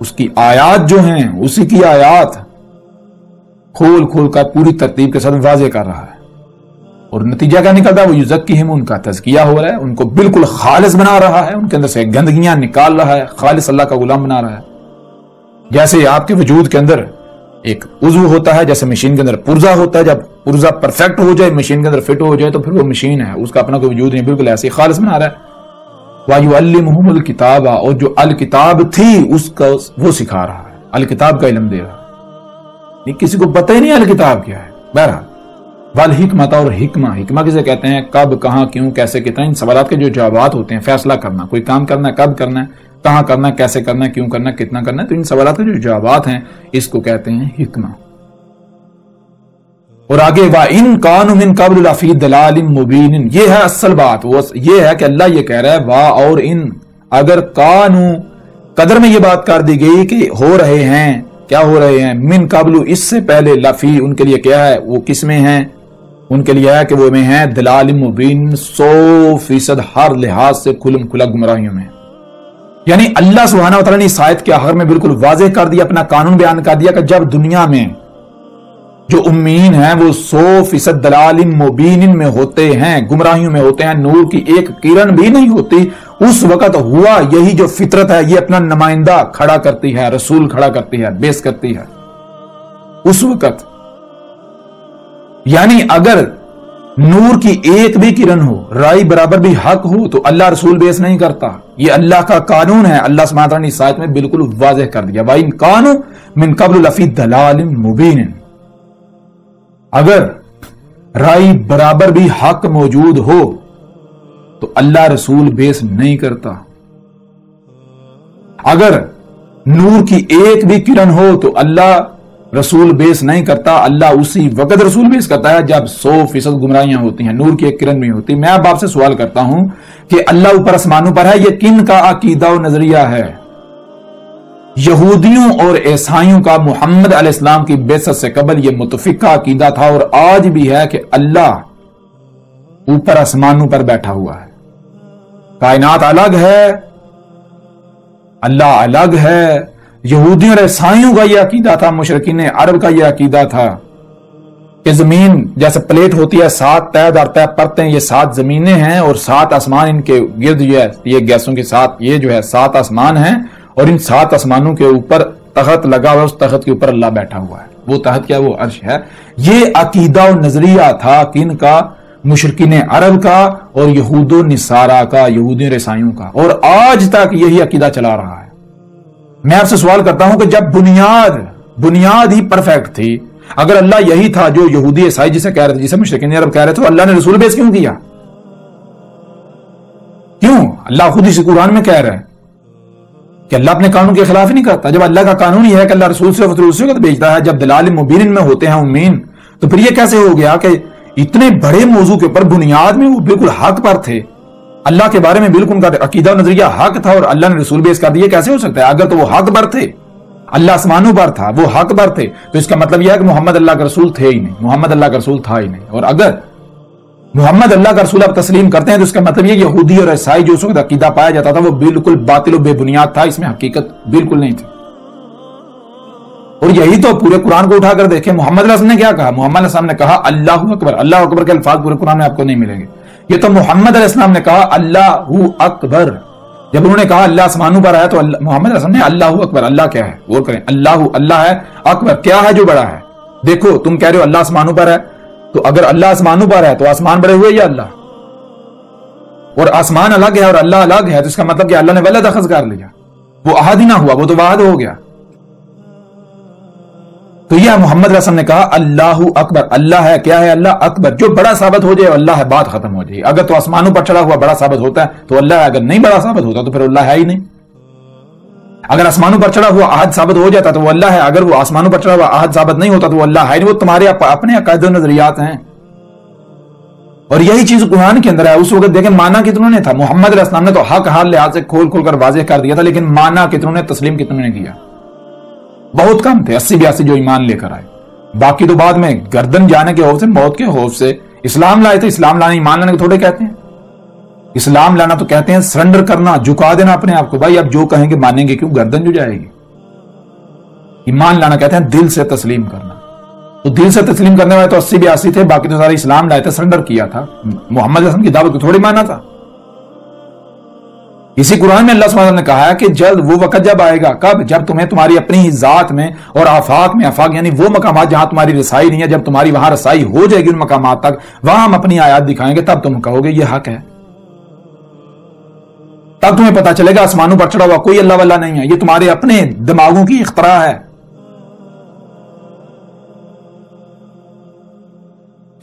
A: اس کی آیات جو ہیں، اسی کی آیات کھول کھول کر پوری ترتیب کے ساتھ واضح کر رہا ہے۔ اور نتیجہ کیا نکلتا ہے؟ وہ یزکیہم، ان کا تزکیہ ہو رہا ہے، ان کو بالکل خالص بنا رہا ہے، ان کے اندر سے گندگیاں نکال رہا ہے، خالص اللہ کا غلام بنا رہا ہے۔ جیسے آپ کے وجود کے اندر ایک عضو ہوتا ہے، جیسے مشین کے اندر پرزا ہوتا ہے، جب پرزا پرفیکٹ ہو جائے، مشین کے اندر فٹ ہو جائے تو پھر وہ مشین ہے، اس کا اپنا کوئی وجود نہیں، بالکل ایسے ہی خالص بنا رہا ہے۔ وَيُعَلِّمُهُمُ الْكِتَابَ، اور جو الکتاب تھی اس کا وہ سکھا رہا ہے، الکتاب کا علم دے رہا ہے۔ کسی کو پتہ ہی نہیں الکتاب کیا ہے۔ بہرحال والحکمت، اور حکمہ کسے کہتے ہیں؟ کب، کہاں، کیوں، کیسے، کتنا، ان سوالات کے جو جوابات ہوتے ہیں، فیصلہ کرنا، کوئی کام کرنا ہے کب کرنا ہے، کہاں کرنا ہے، کیسے کرنا ہے، کیوں کرنا ہے، کتنا کرنا ہے، تو ان سوالات کے جو جوابات ہیں اس کو کہتے ہیں حکمہ۔ اور آگے وَإِن كَانُوا مِن قَبْلُ لَفِي ضَلَالٍ مُبِينٍ، یہ ہے اصل بات، وہ یہ ہے کہ اللہ یہ کہہ رہا ہے وا اور ان، اگر کانو قدر میں یہ بات کر دی گئی کہ ہو رہے ہیں، کیا ہو رہے ہیں؟ من قبل، اس سے پہلے، لفی، ان کے لیے کیا ہے؟ وہ کس میں ہیں؟ ان کے لیے ہے کہ وہ میں ہیں ضلال مبین، 100% ہر لحاظ سے کھلم کھلا گمراہیوں میں۔ یعنی اللہ سبحانہ و تعالیٰ نے اس آیت کے آخر میں بالکل واضح کر دیا، اپنا قانون بیان کر دیا کہ جب دنیا میں جو امیین ہیں وہ 100% ضلال مبین میں ہوتے ہیں، گمراہیوں میں ہوتے ہیں، نور کی ایک کرن بھی نہیں ہوتی، اس وقت ہوا یہی جو فطرت ہے یہ اپنا نمائندہ کھڑا کرتی ہے، رسول کھڑا کرتی ہے، بیس کرتی ہے اس وقت۔ یعنی اگر نور کی ایک بھی کرن ہو، رائی برابر بھی حق ہو، تو اللہ رسول بیس نہیں کرتا، یہ اللہ کا قانون ہے۔ اللہ سبحانہ وتعالیٰ نے اس آیت میں بالکل واضح کر دیا وَإِن كَانُوا مِن قَبْلُ لَفِي ضَلَالٍ مُبِينٍ، اگر رائی برابر بھی حق موجود ہو تو اللہ رسول بیس نہیں کرتا، اگر نور کی ایک بھی کرن ہو تو اللہ رسول بیس نہیں کرتا، اللہ اسی وقت رسول بیس کرتا ہے جب 100% گمراہیاں ہوتی ہیں، نور کی ایک کرن بھی ہوتی۔ میں اب آپ سے سوال کرتا ہوں کہ اللہ اوپر آسمانوں پر ہے، یہ کن کا عقیدہ و نظریہ ہے؟ یہودیوں اور عیسائیوں کا محمد علیہ السلام کی بعثت سے قبل یہ متفقہ عقیدہ تھا، اور آج بھی ہے کہ اللہ اوپر آسمانوں پر بیٹھا ہوا ہے۔ کائنات الگ ہے، اللہ الگ ہے۔ یہودیوں اور عیسائیوں کا یہ عقیدہ تھا، مشرکین عرب کا یہ عقیدہ تھا کہ زمین جیسے پلیٹ ہوتی ہے، 7 تہ در تہ پرتیں، یہ 7 زمینیں ہیں اور 7 آسمان ان کے گرد جو ہے یہ گیسوں کے ساتھ یہ جو ہے 7 آسمان ہیں، اور ان 7 آسمانوں کے اوپر تخت لگا ہوا، اس تخت کے اوپر اللہ بیٹھا ہوا ہے۔ وہ تخت کیا؟ وہ عرش ہے۔ یہ عقیدہ و نظریہ تھا کن کا؟ مشرکین عرب کا اور یہود و نصارہ کا، یہودیوں اور عیسائیوں کا، اور آج تک یہی عقیدہ چلا رہا ہے۔ میں آپ سے سوال کرتا ہوں کہ جب بنیاد ہی پرفیکٹ تھی، اگر اللہ یہی تھا جو یہودی عیسائی جسے کہہ رہے تھے، جسے مشرکین عرب کہہ رہے تھے، تو اللہ نے رسول بیس کیوں کیا؟ کیوں؟ اللہ خود اسی قرآن میں کہہ رہا ہے کہ اللہ اپنے قانون کے خلاف ہی نہیں کرتا۔ جب اللہ کا قانون یہ ہے کہ اللہ رسول سے اسی وقت بھیجتا ہے جب دلال مبین میں ہوتے ہیں امین، تو پھر یہ کیسے ہو گیا کہ اتنے بڑے موضوع کے اوپر بنیاد میں وہ بالکل حق پر تھے، اللہ کے بارے میں بالکل ان کا عقیدہ و نظریہ حق تھا، اور اللہ نے رسول بیس کر دیا؟ کیسے ہو سکتا ہے؟ اگر تو وہ حق پر تھے، اللہ آسمانوں پر تھا، وہ حق پر تھے، تو اس کا مطلب یہ ہے کہ محمد اللہ کا رسول تھے ہی نہیں، محمد اللہ کا رسول تھا ہی نہیں۔ اور اگر محمد اللہ کا رسول آپ تسلیم کرتے ہیں تو اس کا مطلب یہ یہودی اور عیسائی جو اس وقت عقیدہ پایا جاتا تھا وہ بالکل باطل و بے بنیاد تھا، اس میں حقیقت بالکل نہیں تھی۔ اور یہی تو پورے قرآن کو اٹھا کر دیکھیں، محمد علیہ السلام نے کیا کہا؟ محمد علیہ السلام نے کہا اللہ اکبر۔ اللہ اکبر کے الفاظ پورے قرآن میں آپ کو نہیں ملیں گے۔ یہ تو محمد علیہ السلام نے کہا اللہ اکبر۔ جب انہوں نے کہا اللہ آسمانوں پر آیا تو محمد علیہ السلام نے اللہ اکبر۔ اللہ کیا ہے؟ غور کریں، اللہ ہے، اکبر کیا ہے جو بڑا ہے؟ دیکھو تم کہہ رہے ہو اللہ آسمانوں پر ہے، تو اگر اللہ آسمانوں پر ہے تو آسمان بڑے ہوئے یا اللہ؟ اور آسمان الگ ہے اور اللہ الگ ہے، تو اس کا مطلب کہ اللہ نے ولد اخذ کر لیا، وہ احد ہی نہ ہوا، وہ تو واحد ہو گیا۔ تو یہ محمد علیہ السلام نے کہا اللہ اکبر۔ اللہ ہے، کیا ہے؟ اللہ اکبر، جو بڑا ثابت ہو جائے اللہ ہے، بات ختم ہو جائے۔ اگر تو آسمانوں پر چڑھا ہوا بڑا ثابت ہوتا ہے تو اللہ ہے، اگر نہیں بڑا ثابت ہوتا تو پھر اللہ ہے ہی نہیں۔ اگر آسمانوں پر چڑھا ہوا احد ثابت ہو جاتا تو وہ اللہ ہے، اگر وہ آسمانوں پر چڑھا ہوا احد ثابت نہیں ہوتا تو وہ اللہ ہے نہیں۔ وہ تمہارے اپنے عقائد و نظریات ہیں، اور یہی چیز قرآن کے اندر ہے۔ اس وقت دیکھیں مانا کتنوں نے تھا، محمد علیہ السلام نے تو حق حال لحاظ سے کھول کھول کر واضح کر دیا تھا، لیکن مانا کتنوں نے، تسلیم کتنوں نے کیا؟ بہت کم تھے، 80-82 جو ایمان لے کر آئے۔ باقی تو بعد میں گردن جانے کے خوف سے، موت کے خوف سے اسلام لائے تھے۔ اسلام لانا ایمان لانے کو تھوڑے کہتے ہیں، اسلام لانا تو کہتے ہیں سرنڈر کرنا، جھکا دینا اپنے آپ کو۔ بھائی اب جو کہیں گے مانیں گے کیوں؟ گردن جو جائے گی۔ ایمان لانا کہتے ہیں دل سے تسلیم کرنا، تو دل سے تسلیم کرنے والے تو 80-82 تھے، باقی تو سارے اسلام لائے تھے، سرنڈر کیا تھا۔ محمد علیہ السلام کی دعوت کو تھوڑی مانا تھا۔ اسی قرآن میں اللہ سبحانہ وتعالیٰ نے کہا ہے کہ جلد وہ وقت جب آئے گا، کب؟ جب تمہیں تمہاری اپنی ذات میں اور آفاق میں، آفاق یعنی وہ مقامات جہاں تمہاری رسائی نہیں ہے، جب تمہاری وہاں رسائی ہو جائے گی ان مقامات تک، وہاں ہم اپنی آیات دکھائیں گے، تب تم کہو گے یہ حق ہے۔ تب تمہیں پتا چلے گا آسمانوں پر چڑھا ہوا کوئی اللہ والا نہیں ہے، یہ تمہارے اپنے دماغوں کی اختراع ہے۔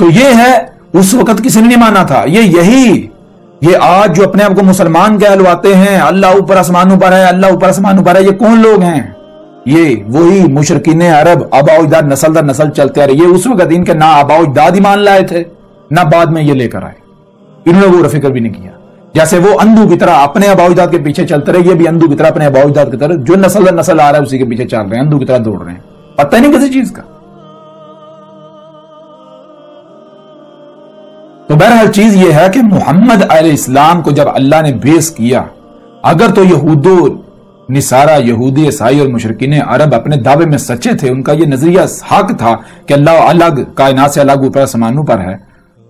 A: تو یہ ہے اس وقت کسی نے نہیں مانا تھا۔ یہ آج جو اپنے آپ کو مسلمان کہلواتے ہیں، اللہ اوپر آسمانوں پر ہے، اللہ اوپر آسمانوں پر ہے، یہ کون لوگ ہیں؟ یہ وہی مشرکین عرب، آبا و اجداد نسل در نسل چلتے آ رہے۔ یہ اس وقت ان کے نہ آبا و اجداد ایمان لائے تھے، نہ بعد میں یہ لے کر آئے، انہوں نے وہ فکر بھی نہیں کیا۔ جیسے وہ اندھو کی طرح اپنے آبا و اجداد کے پیچھے چلتے رہے، یہ بھی اندھو کی طرح اپنے آبا و اجداد کی طرح جو نسل در نسل آ رہا ہے اسی کے پیچھے چل رہے ہیں، اندھو کی طرح دوڑ رہے ہیں، پتہ ہی نہیں کسی چیز کا۔ تو بہرحال چیز یہ ہے کہ محمد علیہ السلام کو جب اللہ نے بیس کیا، اگر تو یہود و نصارہ، یہودی عیسائی اور مشرکین عرب اپنے دعوے میں سچے تھے، ان کا یہ نظریہ حق تھا کہ اللہ الگ کائنات سے الگ اوپر آسمانوں پر ہے،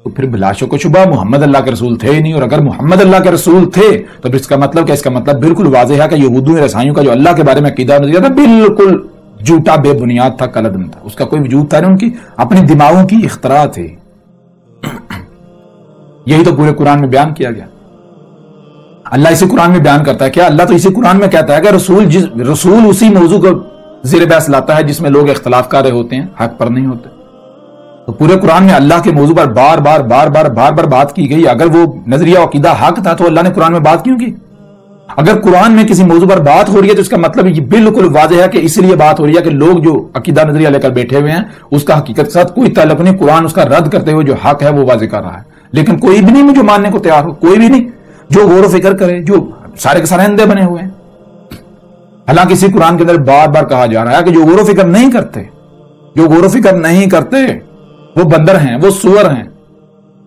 A: تو پھر بلا شک و شبہ محمد اللہ کے رسول تھے ہی نہیں۔ اور اگر محمد اللہ کے رسول تھے تو پھر اس کا مطلب کیا؟ اس کا مطلب بالکل واضح ہے کہ یہودیوں اور عیسائیوں کا جو اللہ کے بارے میں عقیدہ نظریہ تھا بالکل جھوٹا، بے بنیاد تھا، کلدم تھا، اس کا کوئی وجود تھا نہیں، ان کی اپنی دماغوں کی اختراع تھی۔ یہی تو پورے قرآن میں بیان کیا گیا۔ اللہ اسی قرآن میں بیان کرتا ہے کیا؟ اللہ تو اسی قرآن میں کہتا ہے کہ رسول اسی موضوع کو زیر بحث لاتا ہے جس میں لوگ اختلاف کر رہے ہوتے ہیں، حق پر نہیں ہوتے۔ تو پورے قرآن میں اللہ کے موضوع پر بار بار بات کی گئی۔ اگر وہ نظریہ عقیدہ حق تھا تو اللہ نے قرآن میں بات کیوں کی؟ اگر قرآن میں کسی موضوع پر بات ہو رہی ہے تو اس کا مطلب یہ بالکل واضح ہے کہ اس لیے بات ہو رہی ہے کہ لوگ جو عقیدہ نظریہ لے کر بیٹھے ہوئے ہیں اس کا حقیقت کے ساتھ کوئی تعلق نہیں، قرآن اس کا رد کرتے ہوئے جو حق ہے وہ واضح کر رہا ہے، لیکن کوئی بھی نہیں جو ماننے کو تیار ہو، کوئی بھی نہیں جو غور و فکر کرے، جو سارے کے سارے اندھے بنے ہوئے ہیں۔ حالانکہ اسی قرآن کے اندر بار بار کہا جا رہا ہے کہ جو غور و فکر نہیں کرتے، جو غور و فکر نہیں کرتے وہ بندر ہیں، وہ سور ہیں،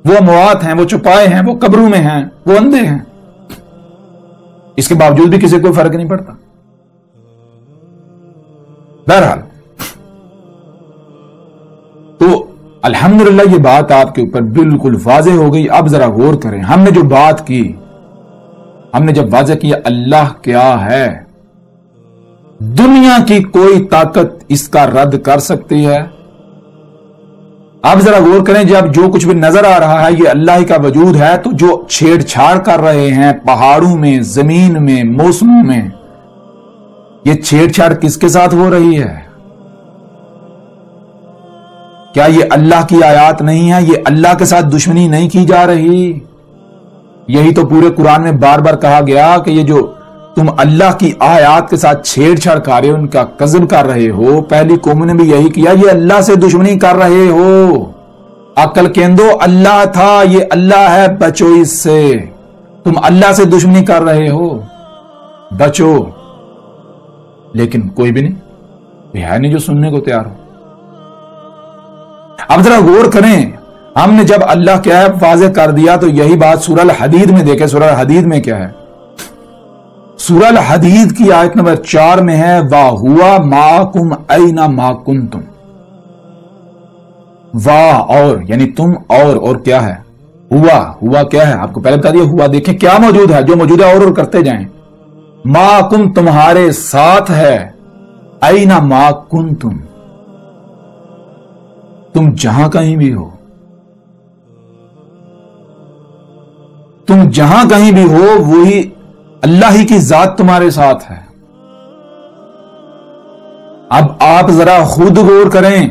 A: وہ اموات ہیں، وہ چپائے ہیں، وہ قبروں میں ہیں، وہ اندھے ہیں۔ اس کے باوجود بھی کسی کو فرق نہیں پڑتا۔ بہرحال تو الحمدللہ یہ بات آپ کے اوپر بالکل واضح ہو گئی۔ اب ذرا غور کریں، ہم نے جو بات کی، ہم نے جب واضح کیا اللہ کیا ہے، دنیا کی کوئی طاقت اس کا رد کر سکتی ہے؟ اب ذرا غور کریں، جب جو کچھ بھی نظر آ رہا ہے یہ اللہ ہی کا وجود ہے، تو جو چھیڑ چھاڑ کر رہے ہیں پہاڑوں میں، زمین میں، موسموں میں، یہ چھیڑ چھاڑ کس کے ساتھ ہو رہی ہے؟ کیا یہ اللہ کی آیات نہیں ہے؟ یہ اللہ کے ساتھ دشمنی نہیں کی جا رہی؟ یہی تو پورے قرآن میں بار بار کہا گیا کہ یہ جو تم اللہ کی آیات کے ساتھ چھیڑ چھاڑ کر رہے ہو، ان کا کذب کر رہے ہو، پہلی قوم نے بھی یہی کیا، یہ اللہ سے دشمنی کر رہے ہو۔ عقل کیندو اللہ تھا، یہ اللہ ہے، بچو اس سے۔ تم اللہ سے دشمنی کر رہے ہو، بچو۔ لیکن کوئی بھی نہیں، یہ ہے نہیں جو سننے کو تیار ہو۔ اب ذرا غور کریں، ہم نے جب اللہ کیا ہے واضح کر دیا تو یہی بات سورہ الحدید میں دیکھیں۔ سورہ الحدید میں کیا ہے؟ سورہ الحدید کی آیت نمبر 4 میں ہے وَهُوَ مَعَكُمْ أَيْنَ مَا كُنْتُمْ۔ واہ اور یعنی تم، اور کیا ہے؟ ہوا کیا ہے؟ آپ کو پہلے بتا دیا ہوا، دیکھیں کیا موجود ہے، جو موجود ہے اور کرتے جائیں۔ مَعَكُمْ تمہارے ساتھ ہے، أَيْنَ مَا كُنْتُمْ تم جہاں کہیں بھی ہو، تم جہاں کہیں بھی ہو وہی اللہ ہی کی ذات تمہارے ساتھ ہے۔ اب آپ ذرا خود غور کریں،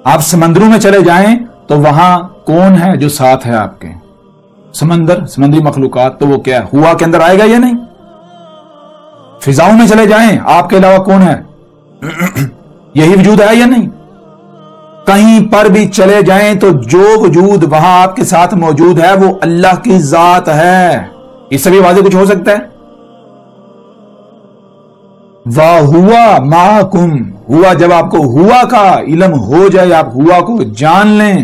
A: آپ سمندروں میں چلے جائیں تو وہاں کون ہے جو ساتھ ہے آپ کے؟ سمندری مخلوقات، تو وہ کیا ہے؟ ہوا کے اندر آئے گا یا نہیں؟ فضاؤں میں چلے جائیں، آپ کے علاوہ کون ہے؟ یہی وجود ہے یا نہیں؟ کہیں پر بھی چلے جائیں تو جو وجود وہاں آپ کے ساتھ موجود ہے وہ اللہ کی ذات ہے۔ اس سے بھی واضح کچھ ہو سکتا ہے؟ وَهُوَ مَعَكُمْ، ہوا جب آپ کو ہوا کا علم ہو جائے، آپ ہوا کو جان لیں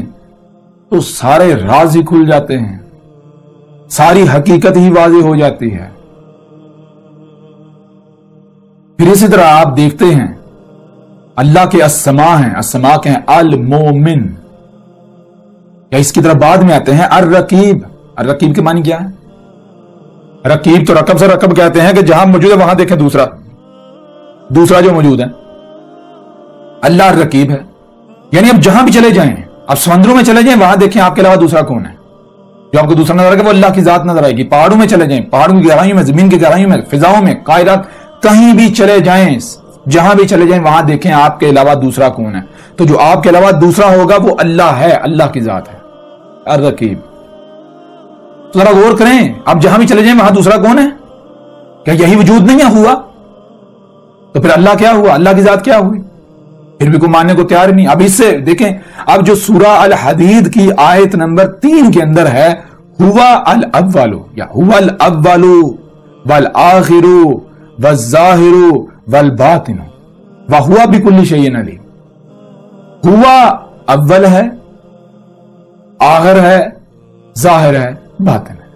A: تو سارے راز ہی کھل جاتے ہیں، ساری حقیقت ہی واضح ہو جاتی ہے۔ پھر اسی طرح آپ دیکھتے ہیں اللہ کے اسماء ہیں، اسماء کے ہیں المومن، یا اس کی طرح بعد میں آتے ہیں الرقیب۔ الرقیب کے معنی کیا ہے؟ رقیب تو رقب سے رقب کہتے ہیں کہ جہاں موجود ہے وہاں دیکھیں دوسرا جو موجود ہے، اللہ الرقیب ہے۔ یعنی اب جہاں بھی چلے جائیں، اب سمندروں میں چلے جائیں وہاں دیکھیں آپ کے علاوہ دوسرا کون ہے جو آپ کو دوسرا نظر آئے گا، وہ اللہ کی ذات نظر آئے گی۔ پہاڑوں میں چلے جائیں، پہاڑوں کی گہرائیوں میں، زمین کی گہرائیوں میں، فضاؤں میں، کائنات، کہیں بھی چلے جائیں، جہاں بھی چلے جائیں وہاں دیکھیں آپ کے علاوہ دوسرا کون ہے، تو جو آپ کے علاوہ دوسرا ہوگا وہ اللہ ہے، اللہ کی ذات ہے الرقیب۔ تو ذرا غور کریں، اب جہاں بھی چلے جائیں وہاں دوسرا کون ہے؟ کیا یہی وجود نہیں ہے ہوا؟ تو پھر اللہ کیا ہوا؟ اللہ کی ذات کیا ہوئی؟ پھر بھی کوئی ماننے کو تیار نہیں۔ اب اس سے دیکھیں، اب جو سورہ الحدید کی آیت نمبر 3 کے اندر ہے ہوا الاول، یا ہوا الاول والآخر والظاہر والباطن وہوا بکل شیء علیم۔ ہوا اول ہے، آخر ہے، ظاہر ہے، باطن ہے۔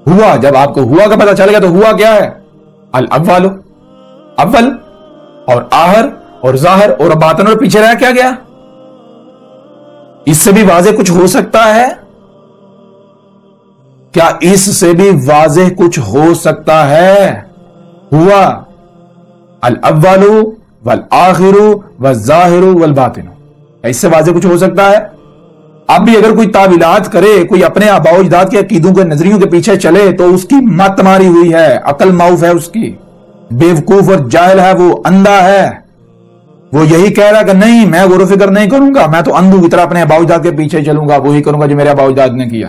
A: ہوا، جب آپ کو ہوا کا پتہ چلے گا تو ہوا کیا ہے؟ الاول، اول اور آخر اور ظاہر اور باطن، اور پیچھے رہ کیا گیا؟ اس سے بھی واضح کچھ ہو سکتا ہے؟ کیا اس سے بھی واضح کچھ ہو سکتا ہے؟ ہوا الاول والآخر والظاہر والباطن، اس سے واضح کچھ ہو سکتا ہے؟ اب بھی اگر کوئی تعویلات کرے، کوئی اپنے آباء و اجداد کے عقیدوں کے نظریوں کے پیچھے چلے تو اس کی مت ماری ہوئی ہے، عقل معوف ہے اس کی، بیوقوف اور جاہل ہے، وہ اندھا ہے۔ وہ یہی کہہ رہا کہ نہیں میں غور و فکر نہیں کروں گا، میں تو اندھوں کی طرح اپنے آباء و اجداد کے پیچھے چلوں گا، وہی کروں گا جو میرے آباء و اجداد نے کیا۔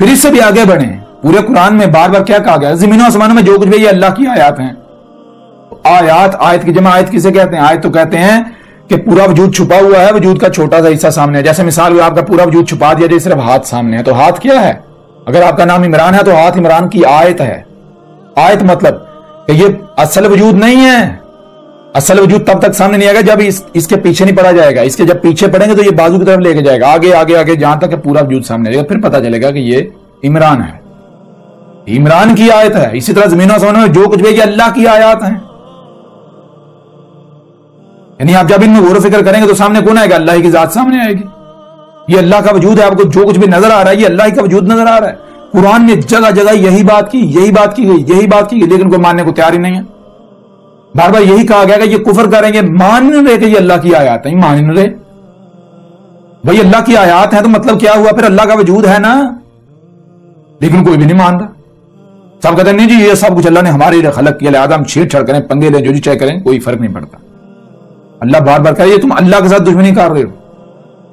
A: پھر اس سے بھی آگے بڑھیں. پورے قرآن میں بار بار کیا کہا گیا؟ زمینوں آسمانوں میں جو کچھ بھی یہ اللہ کی آیات ہیں. آیات، آیت کی جمع آیت کسے کہتے ہیں؟ آیت تو کہتے ہیں کہ پورا وجود چھپا ہوا ہے، وجود کا چھوٹا سا حصہ سامنے ہے. جیسے مثال آپ کا پورا وجود چھپا دیا جائے، صرف ہاتھ سامنے ہے، تو ہاتھ کیا ہے؟ اگر آپ کا نام عمران ہے تو ہاتھ عمران کی آیت ہے. آیت مطلب کہ یہ اصل وجود نہیں ہے. اصل وجود تب تک سامنے نہیں آئے گا جب اس کے پیچھے نہیں پڑا جائے گا. اس کے جب پیچھے پڑیں گے تو یہ بازو کی طرف لے کے جائے گا، آگے آگے آگے، جہاں تک کہ پورا وجود سامنے آئے گا. پھر پتا چلے گا کہ یہ عمران ہے، عمران کی آیت ہے. اسی طرح زمین و آسمان میں جو کچھ بھی یہ اللہ کی آیات ہیں. یعنی آپ جب ان میں غور و فکر کریں گے تو سامنے کون آئے گا؟ اللہ کی ذات سامنے آئے گی. یہ اللہ کا وجود ہے. آپ کو جو کچھ بھی نظر آ رہا ہے یہ اللہ کا وجود نظر آ رہا ہے. قرآن میں جگہ جگہ یہی بات کی گئی، لیکن کوئی ماننے کو تیار ہی نہیں ہے. بار بار یہی کہا گیا کہ یہ کفر کریں گے، مان نہیں رہے کہ یہ اللہ کی آیات ہیں، مان نہیں رہے. بھائی اللہ کی آیات ہیں تو مطلب کیا ہوا؟ پھر اللہ کا وجود ہے نا. لیکن کوئی بھی نہیں مانتا. سب کہتے ہیں نہیں جی یہ سب کچھ اللہ نے ہمارے لیے خلق کیا، لہذا ہم چھیڑ چھاڑ کریں، پنگے لیں، جو جی چاہے کریں، کوئی فرق نہیں پڑتا. اللہ بار بار کہہ رہے تم اللہ کے ساتھ دشمنی کر رہے ہو.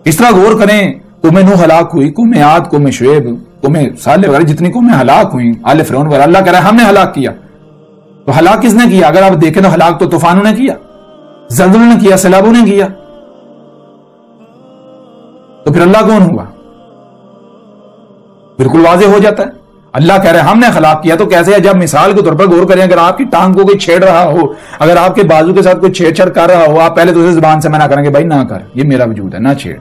A: اس طرح غور کریں. قوم نوح ہلاک ہوئی، قوم عاد، قوم شعیب، قوم صالح وغیرہ جتنی قومیں ہلاک ہوئیں، آل فرعون وغیرہ، اللہ کہہ رہا ہے ہم نے ہلاک کیا. تو ہلاک کس نے کیا؟ اگر آپ دیکھیں تو ہلاک تو طوفانوں نے کیا، زلزلوں نے کیا، سیلابوں نے کیا. تو پھر اللہ کون ہوا؟ بالکل واضح ہو جاتا ہے. اللہ کہہ رہے ہیں ہم نے ہلاک کیا. تو کیسے ہے؟ جب مثال کے طور پر غور کریں، اگر آپ کی ٹانگ کو کوئی چھیڑ رہا ہو، اگر آپ کے بازو کے ساتھ کوئی چھیڑ چھاڑ کر رہا ہو، آپ پہلے تو اسے زبان سے منع کریں گے بھائی نہ کر، یہ میرا وجود ہے، نہ چھیڑ.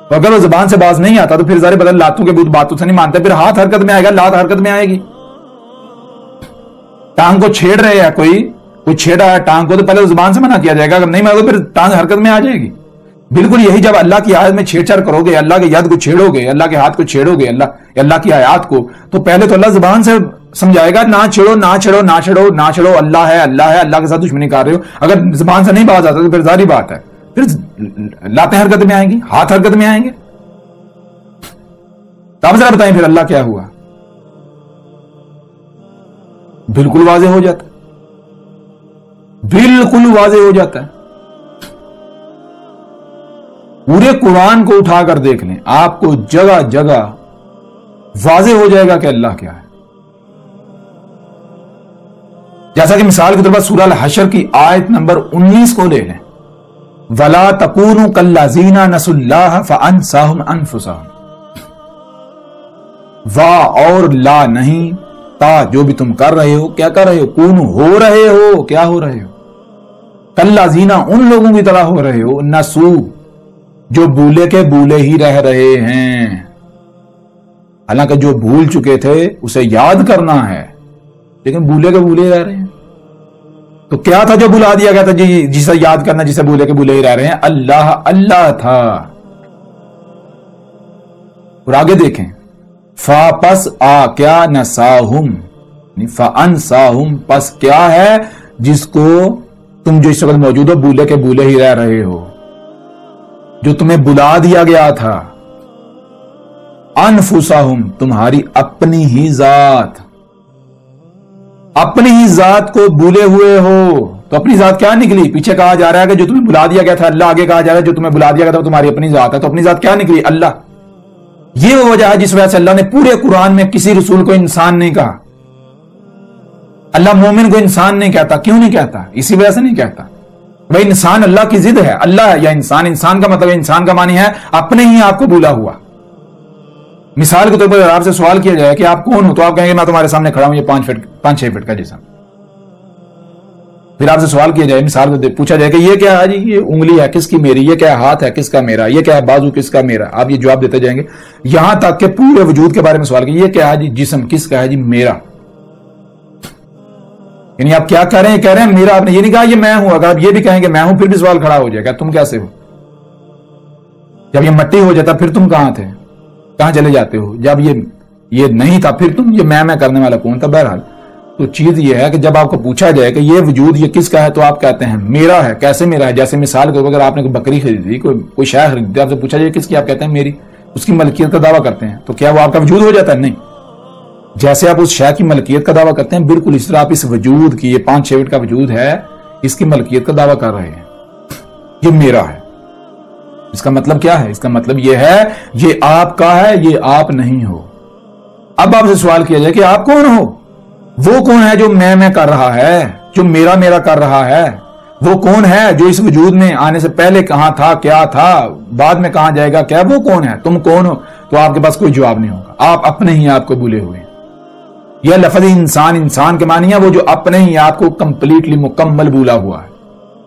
A: تو اگر وہ زبان سے باز نہیں آتا تو پھر ظاہر بدل لاتوں کے باتوں سے نہیں مانتے. پھر ہاتھ حرکت میں آئے گا، لات حرکت میں آئے گی. ٹانگ کو چھیڑ رہے ہیں، کوئی چھیڑا ہے ٹانگ کو، تو پہلے زبان سے منع کیا جائے گا. اگر نہیں مانو پھر ٹانگ حرکت میں آ جائے گی. بالکل یہی جب اللہ کی آیت میں چھیڑ چھاڑ کرو گے، اللہ کے ید کو چھیڑو گے، اللہ کے ہاتھ کو چھیڑو گے، اللہ کی آیات کو، تو پہلے تو اللہ زبان سے سمجھائے گا نہ چھیڑو نہ چھیڑو نہ چھیڑو نہ چھیڑو، اللہ ہے اللہ کے ساتھ دشمنی کر رہے ہو. اگر زبان سے نہیں باز آتا تو پھر ظاہری بات ہے پھر لاتیں حرکت میں آئیں گی، ہاتھ حرکت میں آئیں گے. تو آپ ذرا بتائیں پھر اللہ کیا ہوا؟ بالکل واضح ہو جاتا ہے، بالکل واضح ہو جاتا ہے. پورے قرآن کو اٹھا کر دیکھ لیں، آپ کو جگہ جگہ واضح ہو جائے گا کہ اللہ کیا ہے. جیسا کہ مثال کے طور پر سورہ الحشر کی آیت نمبر 19 کو لے لیں، وَلَا تَكُونُوا كَالَّذِينَ نَسُوا اللَّهَ فَأَنسَاهُمْ أَنفُسَهُمْ. وا اور لا نہیں، تا جو بھی تم کر رہے ہو، کیا کر رہے ہو؟ کون ہو رہے ہو، کیا ہو رہے ہو؟ کالذین ان لوگوں کی طرح ہو رہے ہو، نسو جو بھولے کے بھولے ہی رہ رہے ہیں. حالانکہ جو بھول چکے تھے اسے یاد کرنا ہے، لیکن بھولے کے بھولے ہی رہ رہے ہیں. تو کیا تھا جو بھلا دیا گیا تھا جی جسے یاد کرنا، جسے بھولے کے بھولے ہی رہ رہے ہیں؟ اللہ تھا. اور آگے دیکھیں، فا پس آ کیا نساہم، فانساہم پس کیا ہے جس کو تم جو اس وقت موجود ہو بھولے کے بھولے ہی رہ رہے ہو، جو تمہیں بلا دیا گیا تھا. انفسہم تمہاری اپنی ہی ذات، اپنی ہی ذات کو بھولے ہوئے ہو. تو اپنی ذات کیا نکلی؟ پیچھے کہا جا رہا ہے کہ جو تمہیں بلا دیا گیا تھا اللہ، آگے کہا جا رہا ہے جو تمہیں بلا دیا گیا تھا وہ تمہاری اپنی ذات ہے. تو اپنی ذات کیا نکلی؟ اللہ. یہ وہ وجہ ہے جس وجہ سے اللہ نے پورے قرآن میں کسی رسول کو انسان نہیں کہا. اللہ مومن کو انسان نہیں کہتا. کیوں نہیں کہتا؟ اسی وجہ سے نہیں کہتا. بھائی انسان اللہ کی ضد ہے، اللہ ہے یا انسان. انسان کا مطلب انسان کا معنی ہے اپنے ہی آپ کو بھولا ہوا. مثال کے طور پر آپ سے سوال کیا جائے کہ آپ کون ہو، تو آپ کہیں گے میں تمہارے سامنے کھڑا ہوں، یہ 5-6 فٹ کا جسم. پھر آپ سے سوال کیا جائے، مثال کو پوچھا جائے کہ یہ کیا ہے جی، یہ انگلی ہے کس کی؟ میری. یہ کیا ہے؟ ہاتھ ہے کس کا؟ میرا. یہ کیا ہے؟ بازو کس کا؟ میرا. آپ یہ جواب دیتے جائیں گے یہاں تک کہ پورے وجود کے بارے میں سوال کیا، یہ کیا ہے جی؟ جسم کس کا ہے جی؟ میرا. یعنی آپ کیا کہہ رہے ہیں؟ کہہ رہے ہیں میرا. آپ نے یہ نہیں کہا یہ میں ہوں. اگر آپ یہ بھی کہیں کہ میں ہوں پھر بھی سوال کھڑا ہو جائے گا تم کیسے ہو؟ جب یہ مٹی ہو جاتا پھر تم کہاں تھے؟ کہاں چلے جاتے ہو؟ جب یہ نہیں تھا پھر تم یہ میں کرنے والا کون تھا؟ بہرحال تو چیز یہ ہے کہ جب آپ کو پوچھا جائے کہ یہ وجود یہ کس کا ہے تو آپ کہتے ہیں میرا ہے. کیسے میرا ہے؟ جیسے مثال کو اگر آپ نے کوئی بکری خریدی، کوئی شے خریدی، آپ سے پوچھا جائے کس کی، آپ کہتے ہیں میری. اس کی ملکیت کا دعویٰ کرتے ہیں. تو کیا وہ آپ کا وجود ہو جاتا ہے؟ نہیں. جیسے آپ اس شے کی ملکیت کا دعویٰ کرتے ہیں بالکل اس طرح آپ اس وجود کی، یہ 5-6 فٹ کا وجود ہے، اس کی ملکیت کا دعویٰ کر رہے ہیں. یہ میرا ہے. اس کا مطلب کیا ہے؟ اس کا مطلب یہ ہے یہ آپ کا ہے، یہ آپ نہیں ہو. اب آپ سے سوال کیا جائے کہ آپ کون ہو؟ وہ کون ہے جو میں کر رہا ہے، جو میرا کر رہا ہے؟ وہ کون ہے جو اس وجود میں آنے سے پہلے کہاں تھا، کیا تھا، بعد میں کہاں جائے گا، کیا وہ کون ہے؟ تم کون ہو؟ تو آپ کے پاس کوئی جواب نہیں ہوگا، آپ اپنے ہی آپ کو بھولے ہوئے ہیں۔ یہ لفظ انسان کے معنی ہے وہ جو اپنے ہی آپ کو کمپلیٹلی مکمل بھولا ہوا ہے۔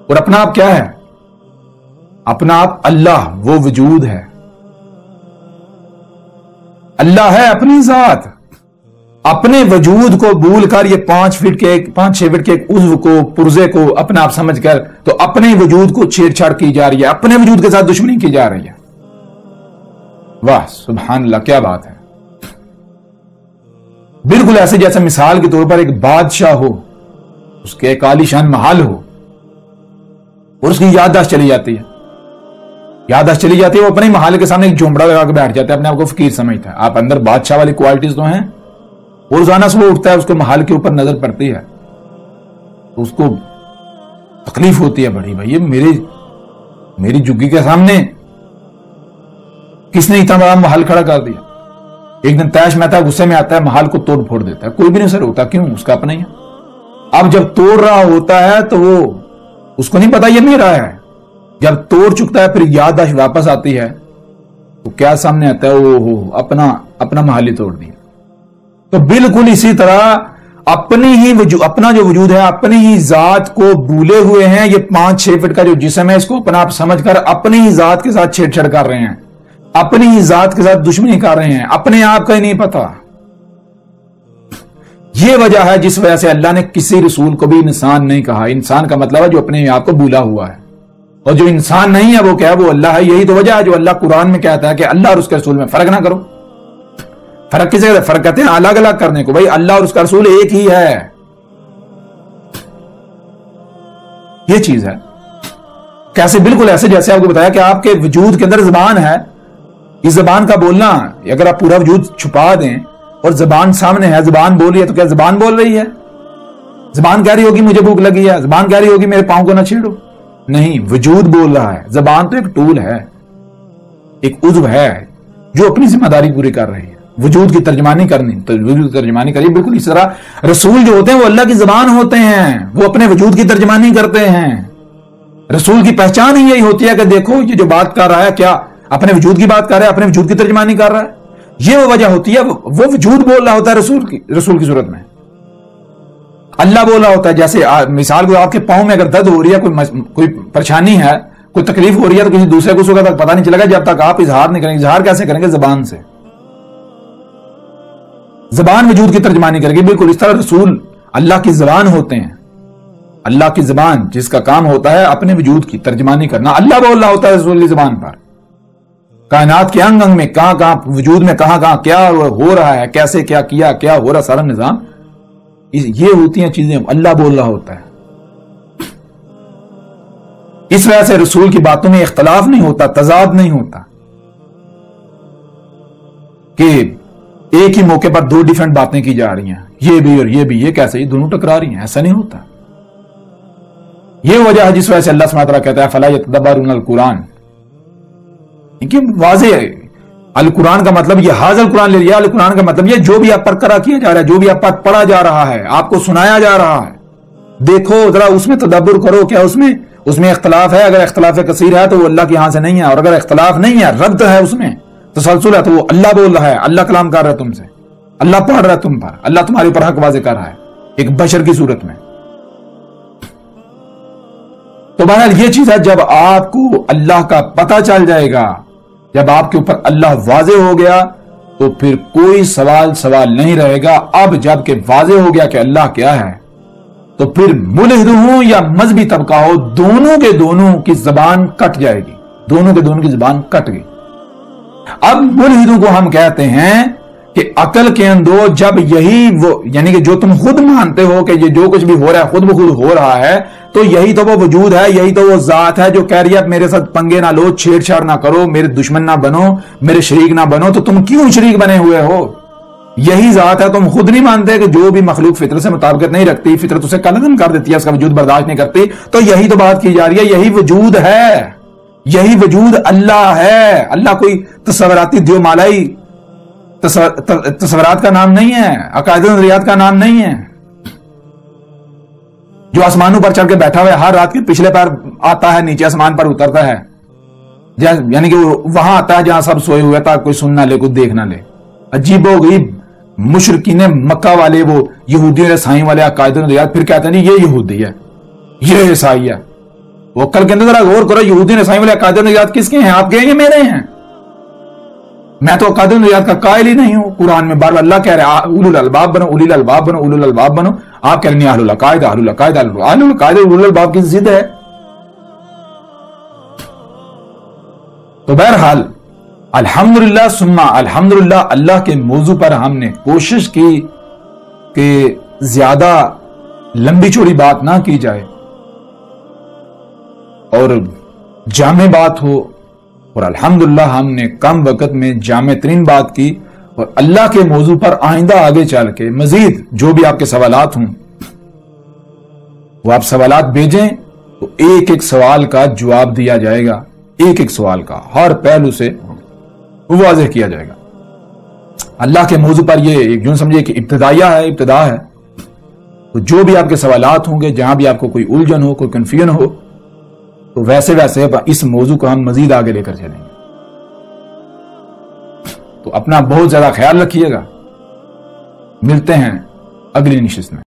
A: اور اپنا آپ کیا ہے؟ اپنا آپ اللہ، وہ وجود ہے، اللہ ہے اپنی ذات۔ اپنے وجود کو بھول کر یہ 5 فٹ کے 5-6 فٹ کے ایک عضو کو، پرزے کو اپنا آپ سمجھ کر تو اپنے وجود کو چھیڑ چھاڑ کی جا رہی ہے، اپنے وجود کے ساتھ دشمنی کی جا رہی ہے۔ واہ سبحان اللہ، کیا بات ہے! بالکل ایسے جیسے مثال کے طور پر ایک بادشاہ ہو، اس کے ایک عالی شان محل ہو اور اس کی یادداشت چلی جاتی ہے، وہ اپنے محل کے سامنے ایک جھونپڑا لگا کے بیٹھ جاتا ہے، اپنے آپ کو فقیر سمجھتا ہے۔ آپ اندر بادشاہ والی کوالٹیز تو ہیں، اور روزانہ صبح اٹھتا ہے، اس کو محل کے اوپر نظر پڑتی ہے تو اس کو تکلیف ہوتی ہے بڑی، بھائی میری جگی کے سامنے کس نے اتنا بڑا محل کھڑا کر دیا؟ ایک دن تیش مہتا غصے میں آتا ہے، محل کو توڑ پھوڑ دیتا ہے، کوئی بھی نہیں سر ہوتا، کیوں؟ اس کا اپنا ہی ہے۔ اب جب توڑ رہا ہوتا ہے تو وہ اس کو نہیں پتا یہ میرا ہے، جب توڑ چکتا ہے پھر یادداشت واپس آتی ہے تو کیا سامنے آتا ہے؟ اپنا محل ہی توڑ دیا۔ تو بالکل اسی طرح اپنا جو وجود ہے، اپنی ہی ذات کو بھولے ہوئے ہیں۔ یہ 5-6 فٹ کا جو جسم ہے، اس کو اپنا آپ سمجھ کر اپنی ہی ذات کے ساتھ چھیڑ چھاڑ کر رہے ہیں، اپنی ہی ذات کے ساتھ دشمنی کر رہے ہیں، اپنے آپ کا ہی نہیں پتا۔ یہ وجہ ہے جس وجہ سے اللہ نے کسی رسول کو بھی انسان نہیں کہا۔ انسان کا مطلب ہے جو اپنے آپ کو بھولا ہوا ہے، اور جو انسان نہیں ہے وہ کیا ہے؟ وہ اللہ ہے۔ یہی تو وجہ ہے جو اللہ قرآن میں کہتا ہے کہ اللہ اور اس کے رسول میں فرق نہ کرو۔ فرق کسے کہتے ہیں؟ فرق کہتے ہیں الگ الگ کرنے کو۔ بھائی اللہ اور اس کا رسول ایک ہی ہے، یہ چیز ہے۔ کیسے؟ بالکل ایسے جیسے آپ کو بتایا کہ آپ کے وجود کے اندر زبان ہے، اس زبان کا بولنا اگر آپ پورا وجود چھپا دیں اور زبان سامنے ہے، زبان بول رہی ہے، تو کیا زبان بول رہی ہے؟ زبان کہہ رہی ہوگی مجھے بھوک لگی ہے، زبان کہہ رہی ہوگی میرے پاؤں کو نہ چھیڑو؟ نہیں، وجود بول رہا ہے۔ زبان تو ایک ٹول ہے، ایک عضو ہے جو اپنی ذمہ داری پوری کر رہی ہے، وجود کی ترجمانی کرنی، تو وجود کی ترجمانی کریے۔ بالکل اس طرح رسول جو ہوتے ہیں وہ اللہ کی زبان ہوتے ہیں، وہ اپنے وجود کی ترجمانی کرتے ہیں۔ رسول کی پہچان ہی یہی ہوتی ہے کہ دیکھو یہ جو بات کر رہا ہے کیا اپنے وجود کی بات کر رہا ہے، اپنے وجود کی ترجمانی کر رہا ہے۔ یہ وہ وجہ ہوتی ہے، وہ وجود بول رہا ہوتا ہے رسول کی صورت میں۔ اللہ بول رہا ہوتا ہے، جیسے مثال کو آپ کے پاؤں میں اگر درد ہو رہی ہے، کوئی پریشانی ہے، کوئی تکلیف ہو رہی ہے، تو کسی دوسرے کو تک پتہ نہیں چلے گا جب تک آپ اظہار نہیں کریں گے۔ اظہار کیسے کریں گے؟ زبان سے۔ زبان وجود کی ترجمانی کرے گی۔ بالکل اس طرح رسول اللہ کی زبان ہوتے ہیں، اللہ کی زبان جس کا کام ہوتا ہے اپنے وجود کی ترجمانی کرنا۔ اللہ بول رہا ہوتا ہے رسول کی زبان پر، کائنات کے انگ انگ میں، کہاں کہاں وجود میں، کہاں کہاں کیا ہو رہا ہے، کیسے کیا ہو رہا، سارا نظام، یہ ہوتی ہیں چیزیں اللہ بول رہا ہوتا ہے۔ اس وجہ سے رسول کی باتوں میں اختلاف نہیں ہوتا، تضاد نہیں ہوتا کہ ایک ہی موقع پر 2 ڈیفرنٹ باتیں کی جا رہی ہیں، یہ بھی اور یہ بھی، یہ کیسے؟ یہ دونوں ٹکرا رہی ہیں، ایسا نہیں ہوتا۔ یہ وجہ ہے جس وجہ سے اللہ سبحانہ وتعالیٰ کہتا ہے فَلَا يَتَدَبَّرُونَ الْقُرْآنَ، واضح ہے القرآن کا مطلب یہ حاضر قرآن لے لیا۔ القرآن کا مطلب یہ جو بھی آپ پر کرا کیا جا رہا ہے، جو بھی آپ پر پڑھا جا رہا ہے، آپ کو سنایا جا رہا ہے، دیکھو ذرا اس میں تدبر کرو، کیا اس میں اختلاف ہے؟ اگر اختلاف کثیر ہے تو وہ اللہ کے ہاں سے نہیں ہے، اور اگر اختلاف نہیں ہے، رد ہے، اس میں تسلسل ہے، تو وہ اللہ بول رہا ہے، اللہ کلام کر رہا ہے تم سے، اللہ پڑھ رہا ہے تم پر، اللہ تمہارے اوپر حق واضح کر رہا ہے ایک بشر کی صورت میں۔ تو بہرحال یہ چیز ہے، جب آپ کو اللہ کا پتہ چل جائے گا، جب آپ کے اوپر اللہ واضح ہو گیا تو پھر کوئی سوال نہیں رہے گا۔ اب جب کہ واضح ہو گیا کہ اللہ کیا ہے، تو پھر ملحد ہوں یا مذہبی طبقہ ہو، دونوں کے دونوں کی زبان کٹ جائے گی، دونوں کے دونوں کی زبان کٹ گئی۔ اب ملحدوں کو ہم کہتے ہیں کہ عقل کے اندر جب یہی وہ، یعنی کہ جو تم خود مانتے ہو کہ یہ جو کچھ بھی ہو رہا ہے خود بخود ہو رہا ہے، تو یہی تو وہ وجود ہے، یہی تو وہ ذات ہے جو کہہ رہی ہے میرے ساتھ پنگے نہ لو، چھیڑ چھاڑ نہ کرو، میرے دشمن نہ بنو، میرے شریک نہ بنو۔ تو تم کیوں شریک بنے ہوئے ہو؟ یہی ذات ہے۔ تم خود نہیں مانتے کہ جو بھی مخلوق فطرت سے مطابقت نہیں رکھتی، فطرت اسے کالعدم کر دیتی ہے، اس کا وجود برداشت نہیں کرتی، تو یہی تو بات کی جا رہی ہے، یہی وجود ہے، یہی وجود اللہ ہے۔ اللہ کوئی تصوراتی دیو مالائی تصورات کا نام نہیں ہے، عقائد و نظریات کا نام نہیں ہے. جو آسمانوں پر چڑھ کے بیٹھا ہوا ہے، ہر رات کے پچھلے پیر آتا ہے، نیچے آسمان پر اترتا ہے، یعنی کہ وہاں آتا ہے جہاں سب سوئے ہوئے تھا، کوئی سن نہ لے، کوئی دیکھ نہ لے. عجیب و غریب مشرکین مکہ والے، وہ یہودی اور عیسائی والے عقائد و نظریات، پھر کہتے ہیں نہیں یہ یہودی ہے، یہ عیسائی ہے. وہ کل کے اندر ذرا غور کرو، یہودی اور عیسائی والے عقائد و نظریات کس کے ہیں؟ آپ کے ہیں یا میرے ہیں؟ میں تو عقائد و نظریات کا قائل ہی نہیں ہوں. قرآن میں بار بار اللہ کہہ رہا ہے اولو الالباب بنو، اولی الالباب بنو، اولو الالباب بنو. آپ کہہ رہے ہیں اہل العقائد، اہل العقائد، اہل العقائد اولو الالباب کی ضد ہے. تو بہرحال الحمدللہ ثم الحمدللہ، اللہ کے موضوع پر ہم نے کوشش کی کہ زیادہ لمبی چوڑی بات نہ کی جائے اور جامع بات ہو، اور الحمدللہ ہم نے کم وقت میں جامع ترین بات کی. اور اللہ کے موضوع پر آئندہ آگے چل کے مزید جو بھی آپ کے سوالات ہوں وہ آپ سوالات بھیجیں، تو ایک ایک سوال کا جواب دیا جائے گا، ایک ایک سوال کا ہر پہلو سے واضح کیا جائے گا. اللہ کے موضوع پر یہ جو سمجھے کہ ابتدا ہے. تو جو بھی آپ کے سوالات ہوں گے، جہاں بھی آپ کو کوئی الجھن ہو، کوئی کنفیوژن ہو، تو ویسے اس موضوع کو ہم مزید آگے لے کر چلیں گے. تو اپنا بہت زیادہ خیال رکھیے گا. ملتے ہیں اگلی نشست میں.